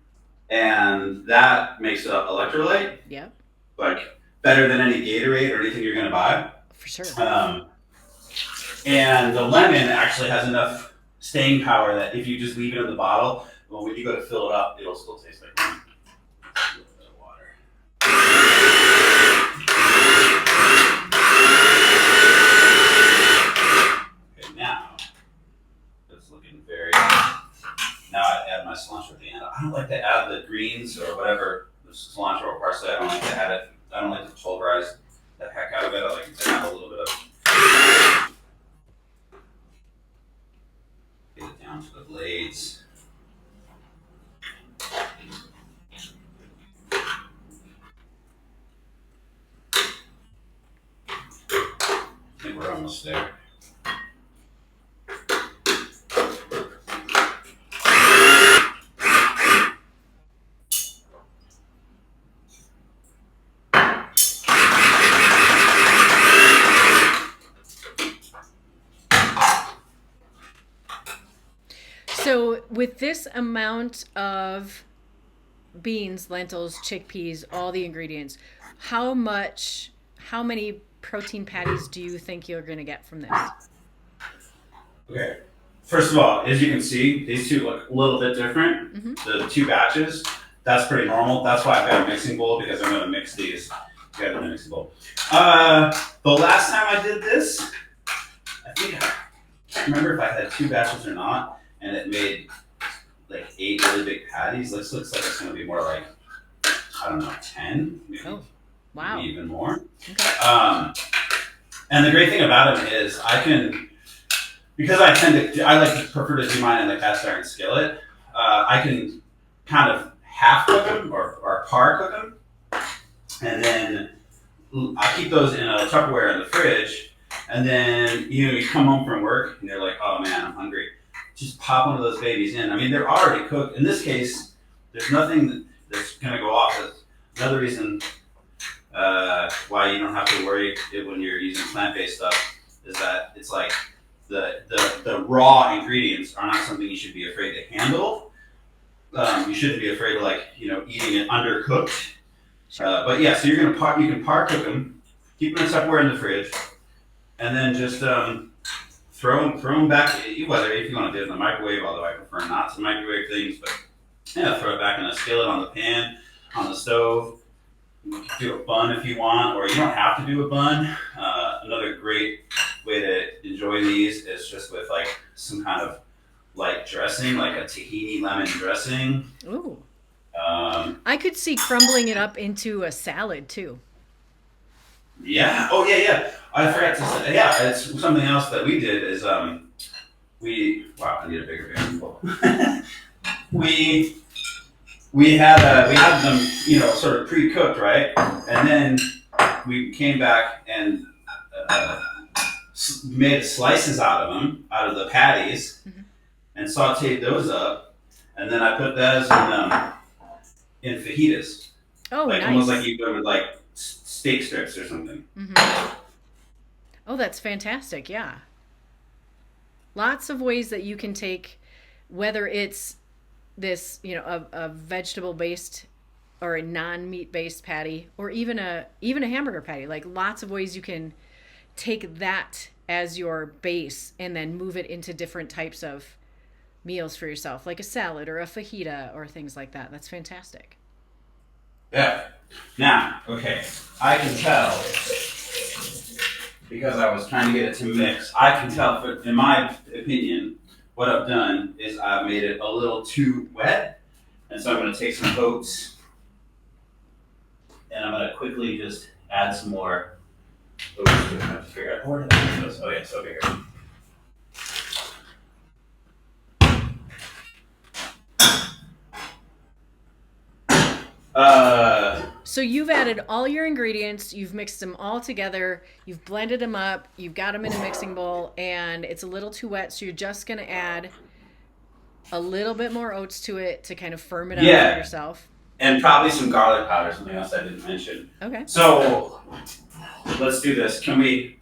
and that makes it electrolyte, Yep, like better than any Gatorade or anything you're going to buy. for sure. And the lemon actually has enough staying power that if you just leave it in the bottle, well, when you go to fill it up, it'll still taste like lemon. A little bit of water. Okay, now it's looking very. Now I add my cilantro at the end. I don't like to add the greens or whatever, the cilantro or parsley. I don't like to add it. I don't like to pulverize the heck out of it. I like to add a little bit of. Get it down to the blades. I think we're almost there. So with this amount of beans, lentils, chickpeas, all the ingredients, how many protein patties do you think you're going to get from this? Okay. First of all, as you can see, these two look a little bit different. Mm-hmm. The two batches, that's pretty normal. That's why I've got a mixing bowl because I'm going to mix these together in a mixing bowl. The last time I did this, I can't remember if I had two batches or not, and it made like 8 really big patties. This looks like it's going to be more like, I don't know, 10, maybe, Wow. maybe even more. Okay. And the great thing about them is I can, because I like to prefer to do mine in the cast iron skillet. I can kind of half cook them or par cook them, and then I keep those in a Tupperware in the fridge. And then you come home from work and you're like, oh man, I'm hungry. Just pop one of those babies in. I mean, they're already cooked. In this case, there's nothing that's going to go off. That's another reason why you don't have to worry when you're using plant-based stuff is that it's like the raw ingredients are not something you should be afraid to handle. You shouldn't be afraid of eating it undercooked. Sure. But yeah, so you can par cook them, keep them in Tupperware in the fridge, and then just throw them back. Whether if you want to do it in the microwave, although I prefer not to microwave things, but yeah, throw it back in a skillet on the pan, on the stove. You can do a bun if you want, or you don't have to do a bun. Another great way to enjoy these is just with like some kind of light dressing, like a tahini lemon dressing. Ooh. I could see crumbling it up into a salad too. Yeah. Oh yeah. I forgot to say. Yeah, it's something else that we did is wow, I need a bigger baking bowl. we had them sort of pre-cooked, right? And then we came back and made slices out of the patties, and sautéed those up, and then I put those in fajitas. Oh, like nice. Almost like you would with like steak strips or something. Mm-hmm. Oh, that's fantastic. Yeah. Lots of ways that you can take, whether it's this, a vegetable based or a non-meat based patty, or even a hamburger patty. Like lots of ways you can take that as your base and then move it into different types of meals for yourself, like a salad or a fajita or things like that. That's fantastic. Yeah. Now, okay, I can tell because I was trying to get it to mix. I can tell, in my opinion, what I've done is I've made it a little too wet, and so I'm going to take some oats, and I'm going to quickly just add some more oats to it. I have to figure out where did I put those. Oh yeah, it's over here. So you've added all your ingredients, you've mixed them all together, you've blended them up, you've got them in a mixing bowl, and it's a little too wet, so you're just going to add a little bit more oats to it to kind of firm it up for yourself. And probably some garlic powder, something else I didn't mention. Okay. So let's do this. Can we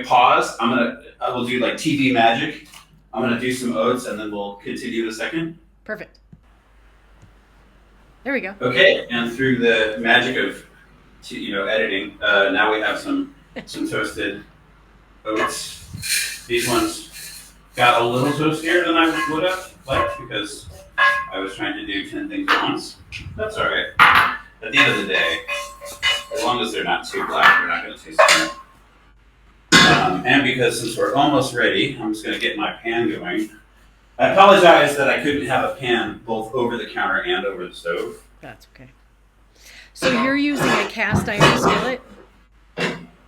pause? I will do like TV magic. I'm gonna do some oats and then we'll continue in a second. Perfect. There we go. Okay, and through the magic of editing, now we have some toasted oats. These ones got a little toastier than I would have liked because I was trying to do 10 things at once. That's all right. At the end of the day, as long as they're not too black, they're not going to taste good. And because since we're almost ready, I'm just going to get my pan going. I apologize that I couldn't have a pan both over the counter and over the stove. That's okay. So you're using a cast iron skillet?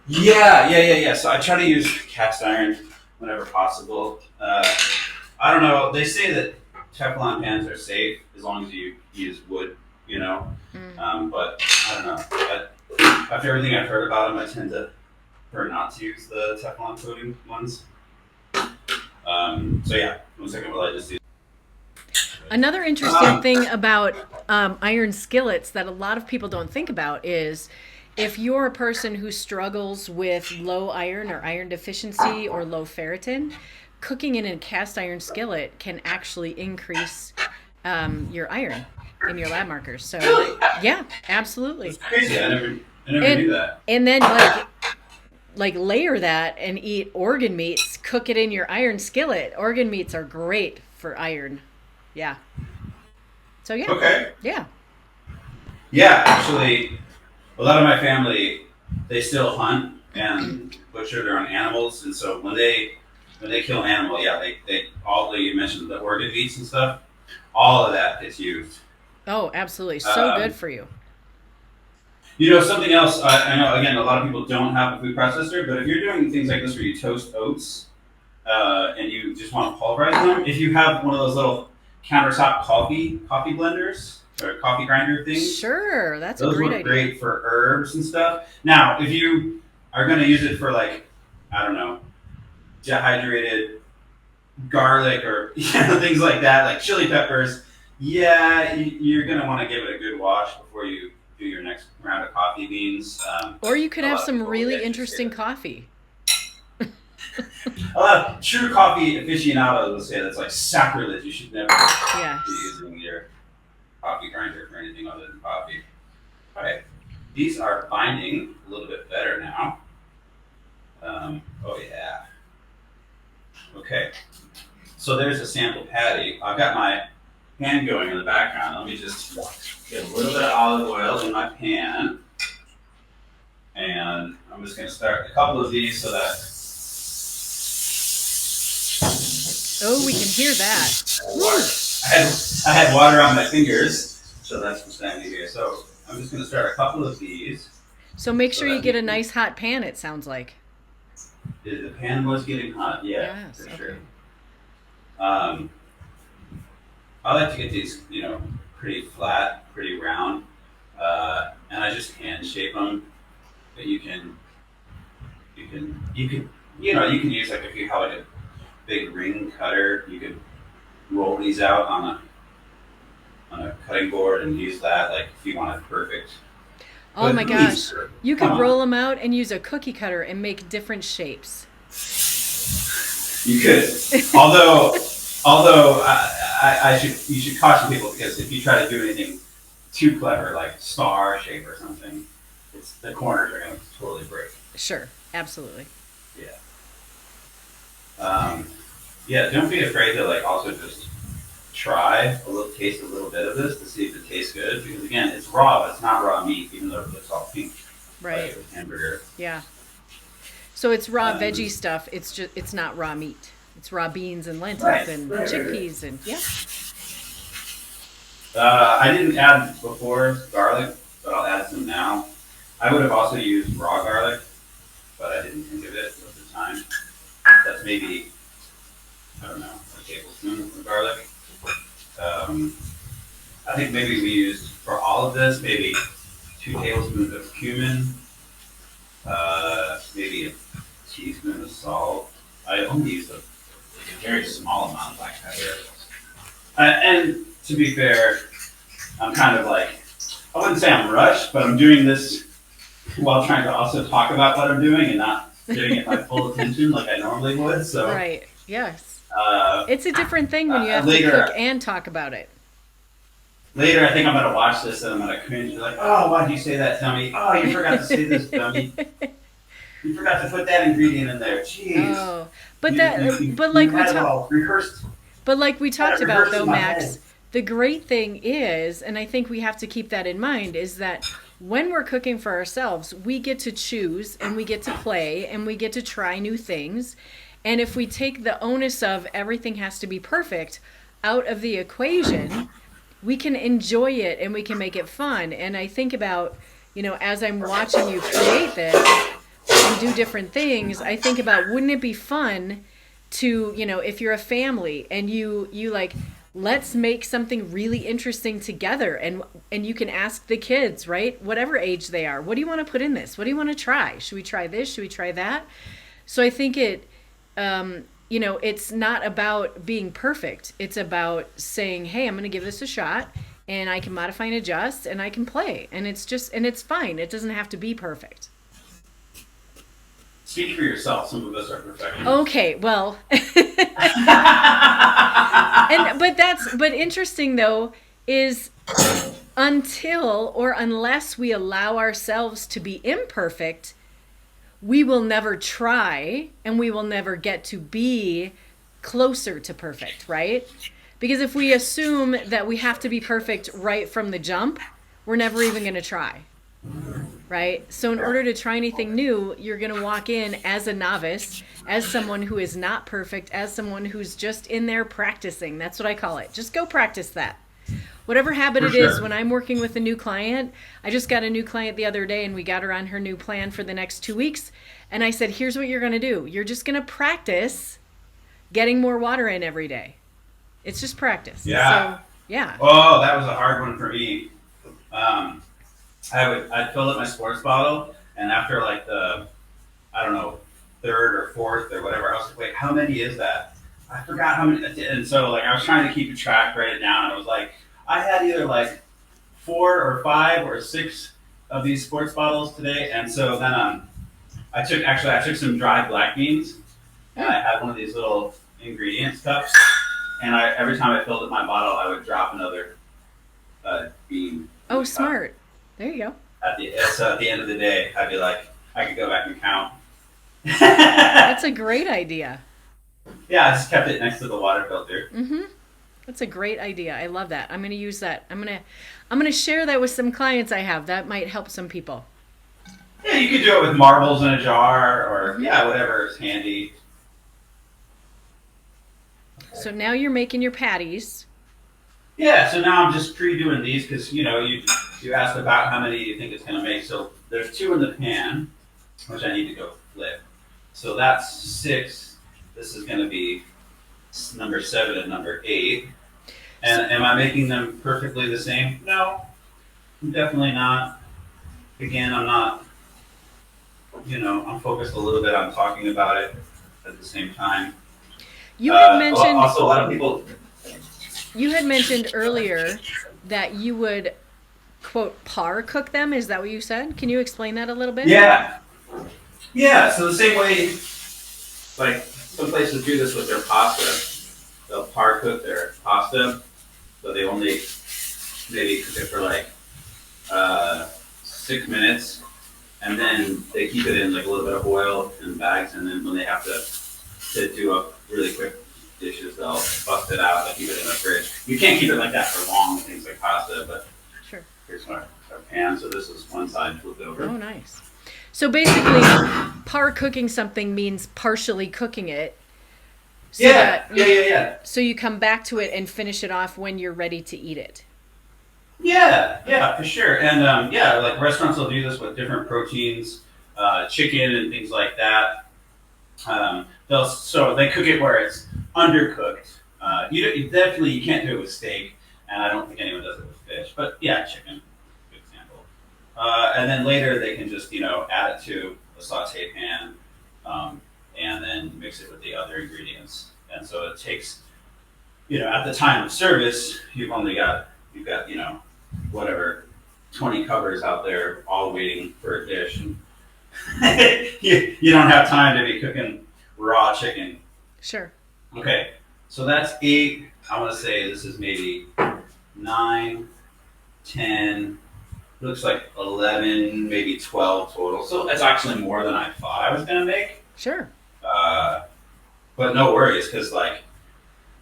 Yeah. So I try to use cast iron whenever possible. I don't know. They say that Teflon pans are safe as long as you use wood, but I don't know. After everything I've heard about them, I tend to prefer not to use the Teflon coating ones. So yeah, 1 second while I just do. Another interesting thing about iron skillets that a lot of people don't think about is if you're a person who struggles with low iron or iron deficiency or low ferritin, cooking in a cast iron skillet can actually increase your iron in your lab markers. So yeah, absolutely. It's crazy. I never knew that. And then like layer that and eat organ meats, cook it in your iron skillet. Organ meats are great for iron. Yeah. So yeah. Okay. Yeah. Yeah, actually, a lot of my family, they still hunt and butcher their own animals, and so when they kill an animal, they all the you mentioned the organ meats and stuff, all of that gets used. Oh, absolutely. So good for you. Something else, I know, again, a lot of people don't have a food processor, but if you're doing things like this where you toast oats and you just want to pulverize them, if you have one of those little countertop coffee blenders or coffee grinder things. Sure, that's a great idea. Those work great for herbs and stuff. Now, if you are going to use it for dehydrated garlic or things like that, like chili peppers, you're going to want to give it a good wash before you do your next round of coffee beans. Or you could have some really interesting coffee. A lot of true coffee aficionados will say that's like sacrilege. You should never be using your coffee grinder for anything other than coffee. All right, these are binding a little bit better now. Okay, so there's a sample patty. I've got my pan going in the background. Let me just get a little bit of olive oil in my pan. And I'm just going to start a couple of these so that... Oh, we can hear that. I had water on my fingers, so that's what's standing here. So I'm just going to start a couple of these. So make sure you get a nice hot pan, it sounds like. The pan was getting hot, yes, for okay. sure. I like to get these, pretty flat, pretty round, and I just hand shape them. But you can use if you have like a big ring cutter, you could roll these out on a cutting board and use that if you want it perfect. Oh my gosh. You could roll them out and use a cookie cutter and make different shapes. You could. Although you should caution people because if you try to do anything too clever, like star shape or something, the corners are going to totally break. Sure. Absolutely. Yeah. Don't be afraid to also just taste a little bit of this to see if it tastes good. Because again, it's raw, but it's not raw meat, even though it's all pink. Right. Like hamburger. Yeah. So it's raw veggie stuff. It's not raw meat. It's raw beans and lentils and chickpeas and I didn't add before garlic, but I'll add some now. I would have also used raw garlic, but I didn't think of it at the time. That's maybe, I don't know, a tablespoon of garlic. I think maybe we used for all of this, maybe 2 tablespoons of cumin, maybe a teaspoon of salt. I only use a very small amount of black pepper. And to be fair, I'm kind of like, I wouldn't say I'm rushed, but I'm doing this while trying to also talk about what I'm doing and not giving it my full attention like I normally would. So Right. Yes. It's a different thing when you have later, to cook and talk about it. Later, I think I'm going to watch this and I'm going to cringe. Be like, oh, why'd you say that, dummy? Oh, you forgot to say this, dummy. You forgot to put that ingredient in there. Jeez. Oh, but like we talked. Rehearsed. But like we talked about though, Max, head. the great thing is, and I think we have to keep that in mind, is that when we're cooking for ourselves, we get to choose and we get to play and we get to try new things. And if we take the onus of everything has to be perfect out of the equation, we can enjoy it and we can make it fun. And I think about, as I'm watching you create this and do different things, I think about, wouldn't it be fun to, if you're a family and you like, let's make something really interesting together, and you can ask the kids, right, whatever age they are, what do you want to put in this? What do you want to try? Should we try this? Should we try that? So I think it's not about being perfect. It's about saying, hey, I'm going to give this a shot and I can modify and adjust and I can play, and it's fine. It doesn't have to be perfect. Speak for yourself. Some of us are perfectionists. Okay, well, but interesting though is until or unless we allow ourselves to be imperfect, we will never try and we will never get to be closer to perfect, right? Because if we assume that we have to be perfect right from the jump, we're never even going to try. Right? So in order to try anything new, you're going to walk in as a novice, as someone who is not perfect, as someone who's just in there practicing. That's what I call it. Just go practice that. Whatever habit it is, when I'm working with a new client, I just got a new client the other day and we got her on her new plan for the next 2 weeks. And I said, here's what you're going to do. You're just going to practice getting more water in every day. It's just practice. Yeah. So, yeah. Oh, that was a hard one for me. I'd fill up my sports bottle, and after like the, I don't know, 3rd or 4th or whatever, I was like, wait, how many is that? I forgot how many. And so like I was trying to keep a track, write it down. I was like, I had either like 4 or 5 or 6 of these sports bottles today. And so then I took some dried black beans, and I had one of these little ingredients cups, and every time I filled up my bottle, I would drop another bean. Oh, smart. There you go. So at the end of the day, I'd be like, I could go back and count. That's a great idea. Yeah, I just kept it next to the water filter. Mm-hmm. That's a great idea. I love that. I'm going to use that. I'm going to share that with some clients I have. That might help some people. Yeah, you could do it with marbles in a jar or, whatever is handy. So now you're making your patties. Yeah, so now I'm just pre-doing these because, you asked about how many you think it's going to make. So there's 2 in the pan, which I need to go flip. So that's 6. This is going to be number 7 and number 8. And am I making them perfectly the same? No, definitely not. Again, I'm not, I'm focused a little bit on talking about it at the same time. You had mentioned also a lot of people. You had mentioned earlier that you would, quote, par cook them. Is that what you said? Can you explain that a little bit? Yeah. Yeah, so the same way, like, some places do this with their pasta. They'll par cook their pasta, so they only maybe cook it for like 6 minutes, and then they keep it in like a little bit of oil in bags, and then when they have to do a really quick dishes, they'll bust it out and keep it in the fridge. You can't keep it like that for long with things like pasta, but sure. Here's our pan. So this is one side flipped over. Oh, nice. So basically, par cooking something means partially cooking it. So Yeah. So you come back to it and finish it off when you're ready to eat it. Yeah, for sure. And like restaurants will do this with different proteins, chicken and things like that. So they cook it where it's undercooked. You can't do it with steak, and I don't think anyone does it with fish, but yeah, chicken, good example. And then later they can just add it to a saute pan, and then mix it with the other ingredients. And so it takes at the time of service you've got whatever 20 covers out there all waiting for a dish, and you don't have time to be cooking raw chicken. Sure. Okay, so that's 8. I want to say this is maybe 9, 10, looks like 11, maybe 12 total. So that's actually more than I thought I was going to make. Sure. But no worries, because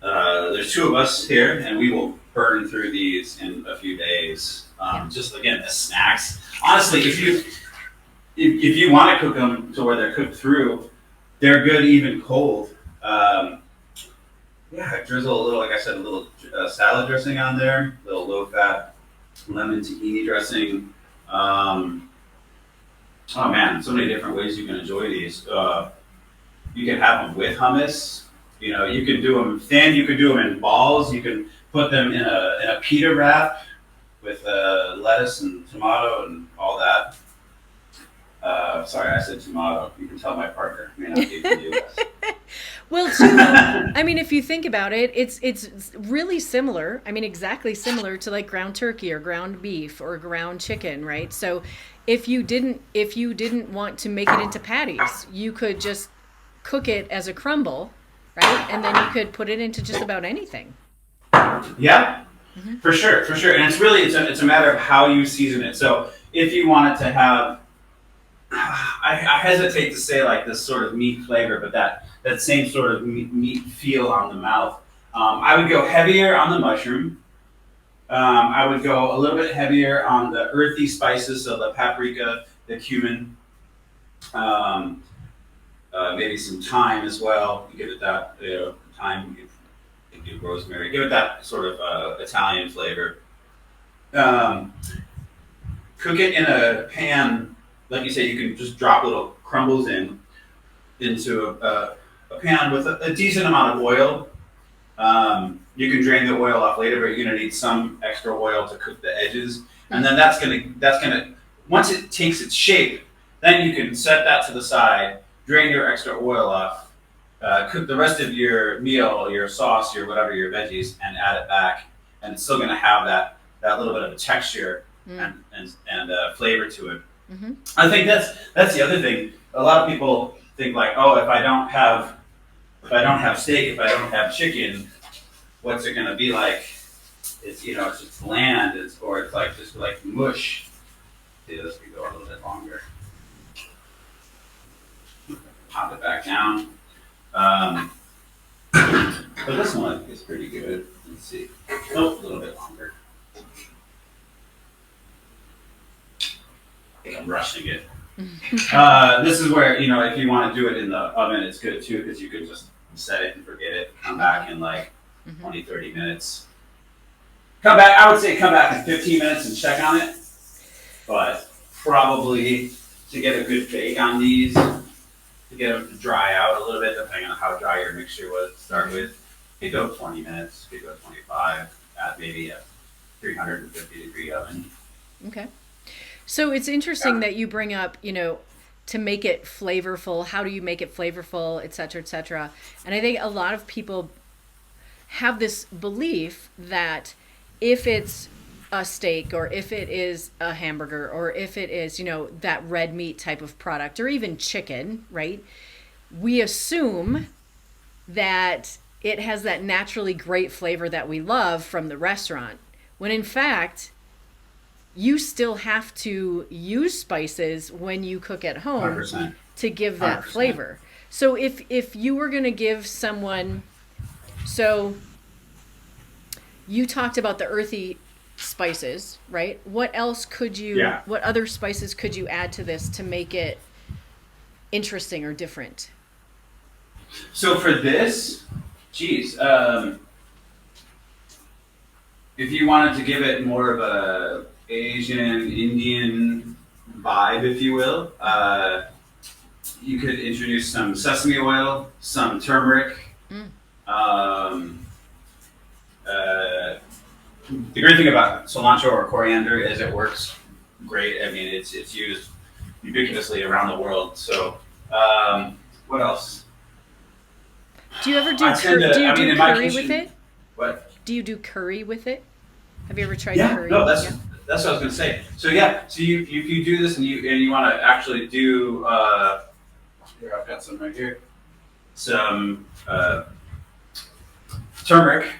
there's 2 of us here, and we will burn through these in a few days. Just again, as snacks. Honestly, if you want to cook them to where they're cooked through, they're good even cold. Drizzle a little, like I said, a little salad dressing on there, a little low-fat lemon tahini dressing. Oh man, so many different ways you can enjoy these. You can have them with hummus. You can do them thin. You can do them in balls. You can put them in a pita wrap with lettuce and tomato and all that. Sorry, I said tomato. You can tell my partner may not be from the US. Well, too, I mean, if you think about it, it's really similar. I mean, exactly similar to like ground turkey or ground beef or ground chicken, right? So if you didn't want to make it into patties, you could just cook it as a crumble, right? And then you could put it into just about anything. Yeah, for sure. And it's a matter of how you season it. So if you want it to have, I hesitate to say like this sort of meat flavor, but that same sort of meat feel on the mouth. I would go heavier on the mushroom. I would go a little bit heavier on the earthy spices, so the paprika, the cumin, maybe some thyme as well. You give it that thyme. You can do rosemary. Give it that sort of Italian flavor. Cook it in a pan. Like you say, you can just drop little crumbles into a pan with a decent amount of oil. You can drain the oil off later, but you're gonna need some extra oil to cook the edges, and then that's gonna once it takes its shape, then you can set that to the side, drain your extra oil off, cook the rest of your meal, your sauce, your whatever, your veggies, and add it back, and it's still gonna have that little bit of a texture and flavor to it. Mm-hmm. I think that's the other thing. A lot of people think like, oh, if I don't have steak, if I don't have chicken, what's it gonna be like? It's it's just bland. It's like just like mush. See, this could go a little bit longer. Pop it back down. But this one is pretty good. Let's see. Oh, a little bit longer. I'm rushing it. This is where, if you want to do it in the oven, it's good too, because you can just set it and forget it. Come back in like 20, 30 minutes. I would say come back in 15 minutes and check on it. But probably to get a good bake on these, to get them to dry out a little bit, depending on how dry your mixture was to start with, you go 20 minutes, you go 25 at maybe a 350 degree oven. Okay. So it's interesting that you bring up, to make it flavorful. How do you make it flavorful, et cetera, et cetera? And I think a lot of people have this belief that if it's a steak or if it is a hamburger or if it is, that red meat type of product or even chicken, right? We assume that it has that naturally great flavor that we love from the restaurant, when in fact, you still have to use spices when you cook at home 100%. To give that 100%. flavor. So if you were going to give someone, so you talked about the earthy spices, right? What else what other spices could you add to this to make it interesting or different? So for this, if you wanted to give it more of a Asian, Indian vibe, if you will, you could introduce some sesame oil, some turmeric, The great thing about cilantro or coriander is it works great. I mean, it's used ubiquitously around the world. So, what else? Do you ever I tend to. do you I mean, do in my curry with kitchen, it? what? Do you do curry with it? Have you ever tried Yeah, curry? no, Yeah. that's what I was gonna say. So yeah, so you do this and you want to actually do. Here, I've got some right here. Some turmeric,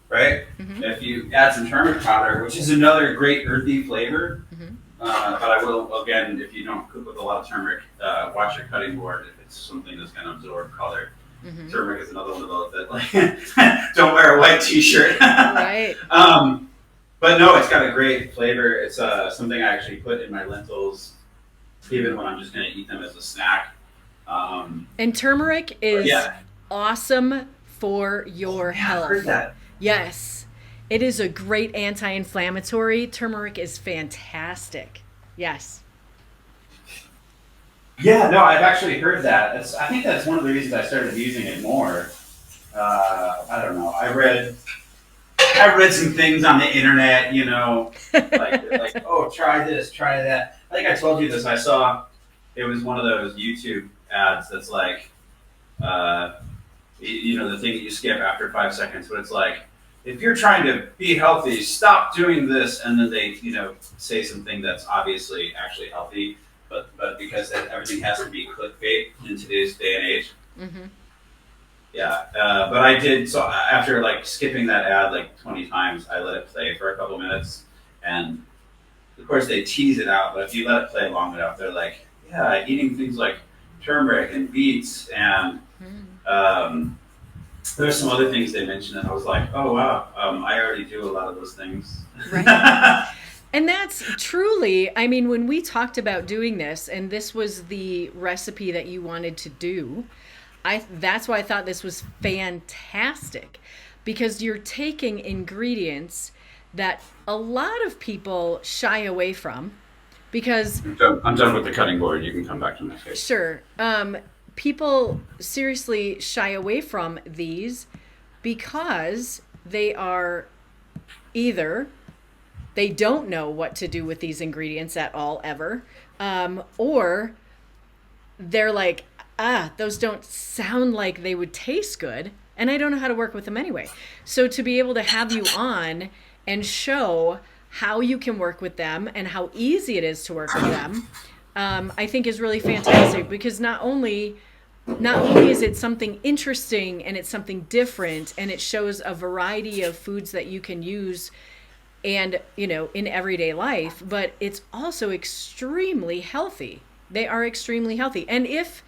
right? Mm-hmm. If you add some turmeric powder, which is another great earthy flavor, Mm-hmm. but I will, again, if you don't cook with a lot of turmeric, watch your cutting board if it's something that's going to absorb color. Mm-hmm. Turmeric is another one of those that, like, don't wear a white t-shirt. Right. But no, it's got a great flavor. It's something I actually put in my lentils, even when I'm just going to eat them as a snack. And turmeric is Yeah. awesome for your Yeah, I've health. heard that. Yes. It is a great anti-inflammatory. Turmeric is fantastic. Yes. Yeah, no, I've actually heard that. I think that's one of the reasons I started using it more. I don't know. I read some things on the internet, like oh, try this, try that. I think I told you this. I saw it was one of those YouTube ads that's like, the thing that you skip after 5 seconds, but it's like, if you're trying to be healthy, stop doing this, and then they, say something that's obviously actually healthy, but because everything has to be clickbait in today's day and age. Mm-hmm. Yeah, but I did. So after like skipping that ad like 20 times, I let it play for a couple minutes, and of course they tease it out. But if you let it play long enough, they're like, yeah, eating things like turmeric and beets, and there's some other things they mentioned, and I was like, oh wow, I already do a lot of those things. Right. And that's truly, I mean, when we talked about doing this, and this was the recipe that you wanted to do, that's why I thought this was fantastic, because you're taking ingredients that a lot of people shy away from, because I'm done with the cutting board. You can come back to my face. sure, people seriously shy away from these because they are either they don't know what to do with these ingredients at all ever, or they're like, those don't sound like they would taste good, and I don't know how to work with them anyway. So to be able to have you on and show how you can work with them and how easy it is to work with them, I think is really fantastic, because not only is it something interesting and it's something different, and it shows a variety of foods that you can use and in everyday life, but it's also extremely healthy. They are extremely healthy. And if,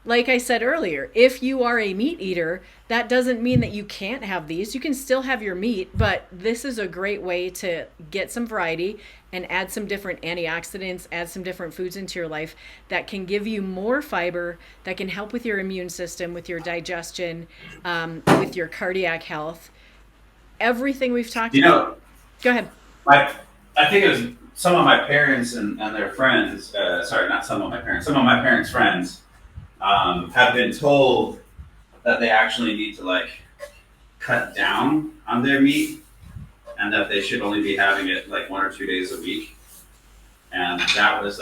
like I said earlier, if you are a meat eater, that doesn't mean that you can't have these. You can still have your meat, but this is a great way to get some variety and add some different antioxidants, add some different foods into your life that can give you more fiber, that can help with your immune system, with your digestion, with your cardiac health. Everything we've talked about. Go ahead. I think it was some of my parents and their friends. Sorry, not some of my parents. Some of my parents' friends have been told that they actually need to like cut down on their meat, and that they should only be having it like 1 or 2 days a week. And that was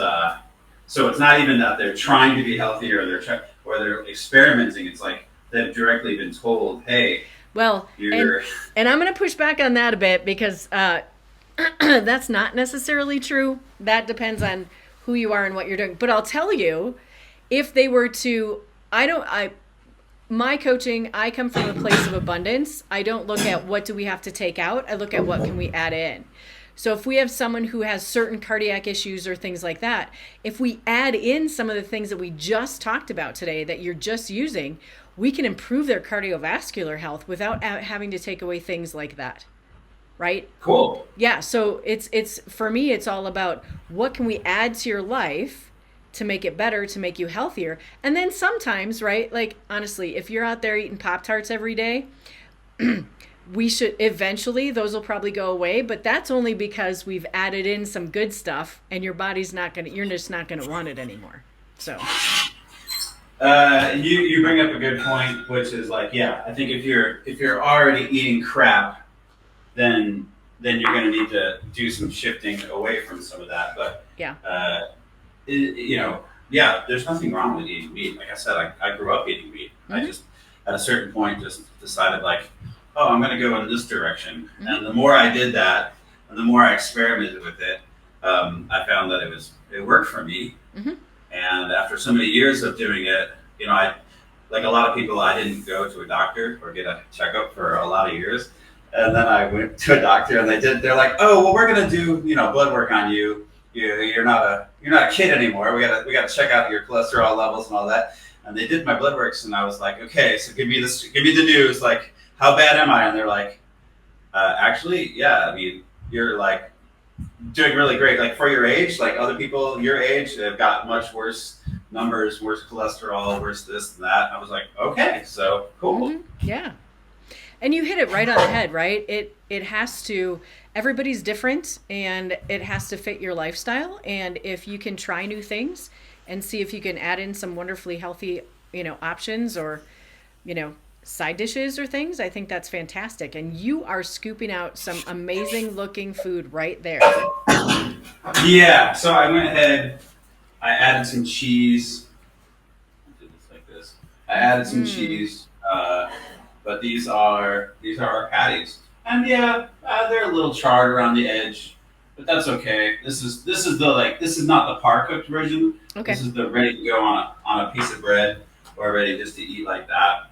so it's not even that they're trying to be healthy or they're experimenting. It's like they've directly been told, hey. Well, and I'm going to push back on that a bit, because that's not necessarily true. That depends on who you are and what you're doing. But I'll tell you, if they were to, my coaching, I come from a place of abundance. I don't look at what do we have to take out. I look at what can we add in. So if we have someone who has certain cardiac issues or things like that, if we add in some of the things that we just talked about today that you're just using, we can improve their cardiovascular health without having to take away things like that. Right? Cool. Yeah. So it's for me, it's all about what can we add to your life to make it better, to make you healthier. And then sometimes, right? Like, honestly, if you're out there eating Pop-Tarts every day, we should eventually, those will probably go away, but that's only because we've added in some good stuff and your body's you're just not going to want it anymore. So. You bring up a good point, which is like, yeah, I think if you're already eating crap, then then you're going to need to do some shifting away from some of that. But Yeah. you know, yeah, there's nothing wrong with eating meat. Like I said, I grew up eating meat. I just at a certain point just decided like, oh, I'm going to go in this direction. And the more I did that, and the more I experimented with it, I found that it worked for me. And after so many years of doing it, you know, I like a lot of people, I didn't go to a doctor or get a checkup for a lot of years. And then I went to a doctor, and they're like, oh, well, we're going to do, you know, blood work on you. You're not a kid anymore. We gotta check out your cholesterol levels and all that. And they did my blood works, and I was like, okay, so give me the news. Like, how bad am I? And they're like, actually, yeah. I mean, you're like doing really great. Like for your age, like other people your age have got much worse numbers, worse cholesterol, worse this and that. And I was like, okay, so cool. Yeah. And you hit it right on the head, right? It has to, everybody's different, and it has to fit your lifestyle. And if you can try new things and see if you can add in some wonderfully healthy, you know, options or, you know, side dishes or things, I think that's fantastic. And you are scooping out some amazing looking food right there. Yeah, so I went ahead, I added some cheese. I did this like this. I added some cheese. But these are our patties, and yeah, they're a little charred around the edge, but that's okay. This is not the par cooked version. Okay. This is the ready to go on a piece of bread, or ready just to eat like that.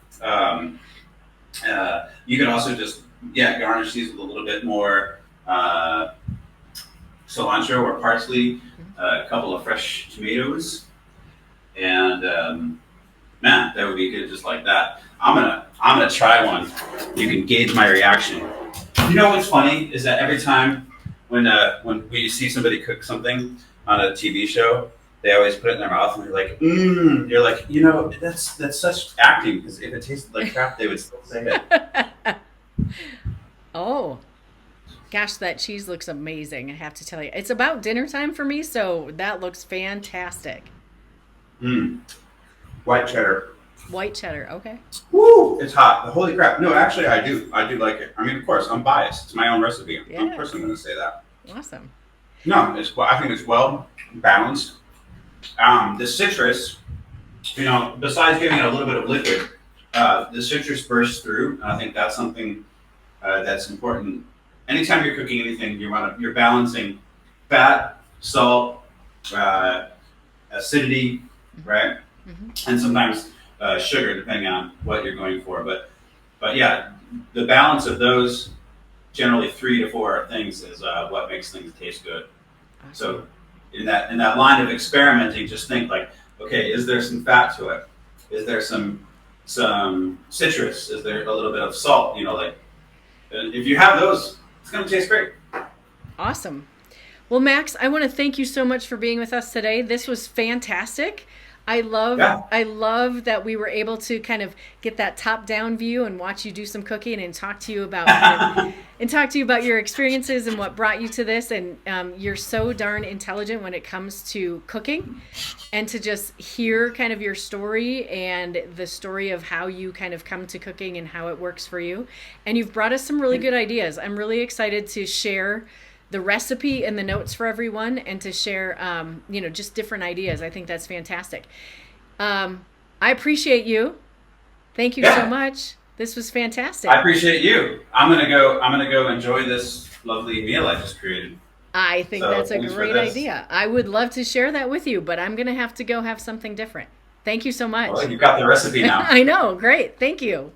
You can also just garnish these with a little bit more cilantro or parsley, a couple of fresh tomatoes, and man, that would be good just like that. I'm gonna try one. You can gauge my reaction. You know what's funny is that every time when we see somebody cook something on a TV show, they always put it in their mouth and they're like, You're like, you know, that's such acting, because if it tasted like crap, they would still say it. Oh, gosh, that cheese looks amazing. I have to tell you, it's about dinner time for me, so that looks fantastic. White cheddar. White cheddar, okay. Woo! It's hot. Holy crap. No, actually, I do like it. I mean, of course, I'm biased. It's my own recipe. Yeah. Of course I'm going to say that. Awesome. No, I think it's well balanced. The citrus, you know, besides giving it a little bit of liquid, the citrus bursts through, and I think that's something that's important. Anytime you're cooking anything, you're balancing fat, salt, acidity, right? And sometimes sugar, depending on what you're going for. But yeah, the balance of those, generally 3 to 4 things, is what makes things taste good. Awesome. So in that line of experimenting, just think like, okay, is there some fat to it? Is there some citrus? Is there a little bit of salt? You know, like if you have those, it's going to taste great. Awesome. Well, Max, I want to thank you so much for being with us today. This was fantastic. I love that we were able to kind of get that top-down view and watch you do some cooking and talk to you about your experiences and what brought you to this. And you're so darn intelligent when it comes to cooking, and to just hear kind of your story and the story of how you kind of come to cooking and how it works for you. And you've brought us some really good ideas. I'm really excited to share the recipe and the notes for everyone, and to share, just different ideas. I think that's fantastic. I appreciate you. Thank you so much. This was fantastic. I appreciate you. I'm gonna go enjoy this lovely meal I just created. I think that's a great idea. I would love to share that with you, but I'm gonna have to go have something different. Thank you so much. Well, you've got the recipe now. I know. Great. Thank you.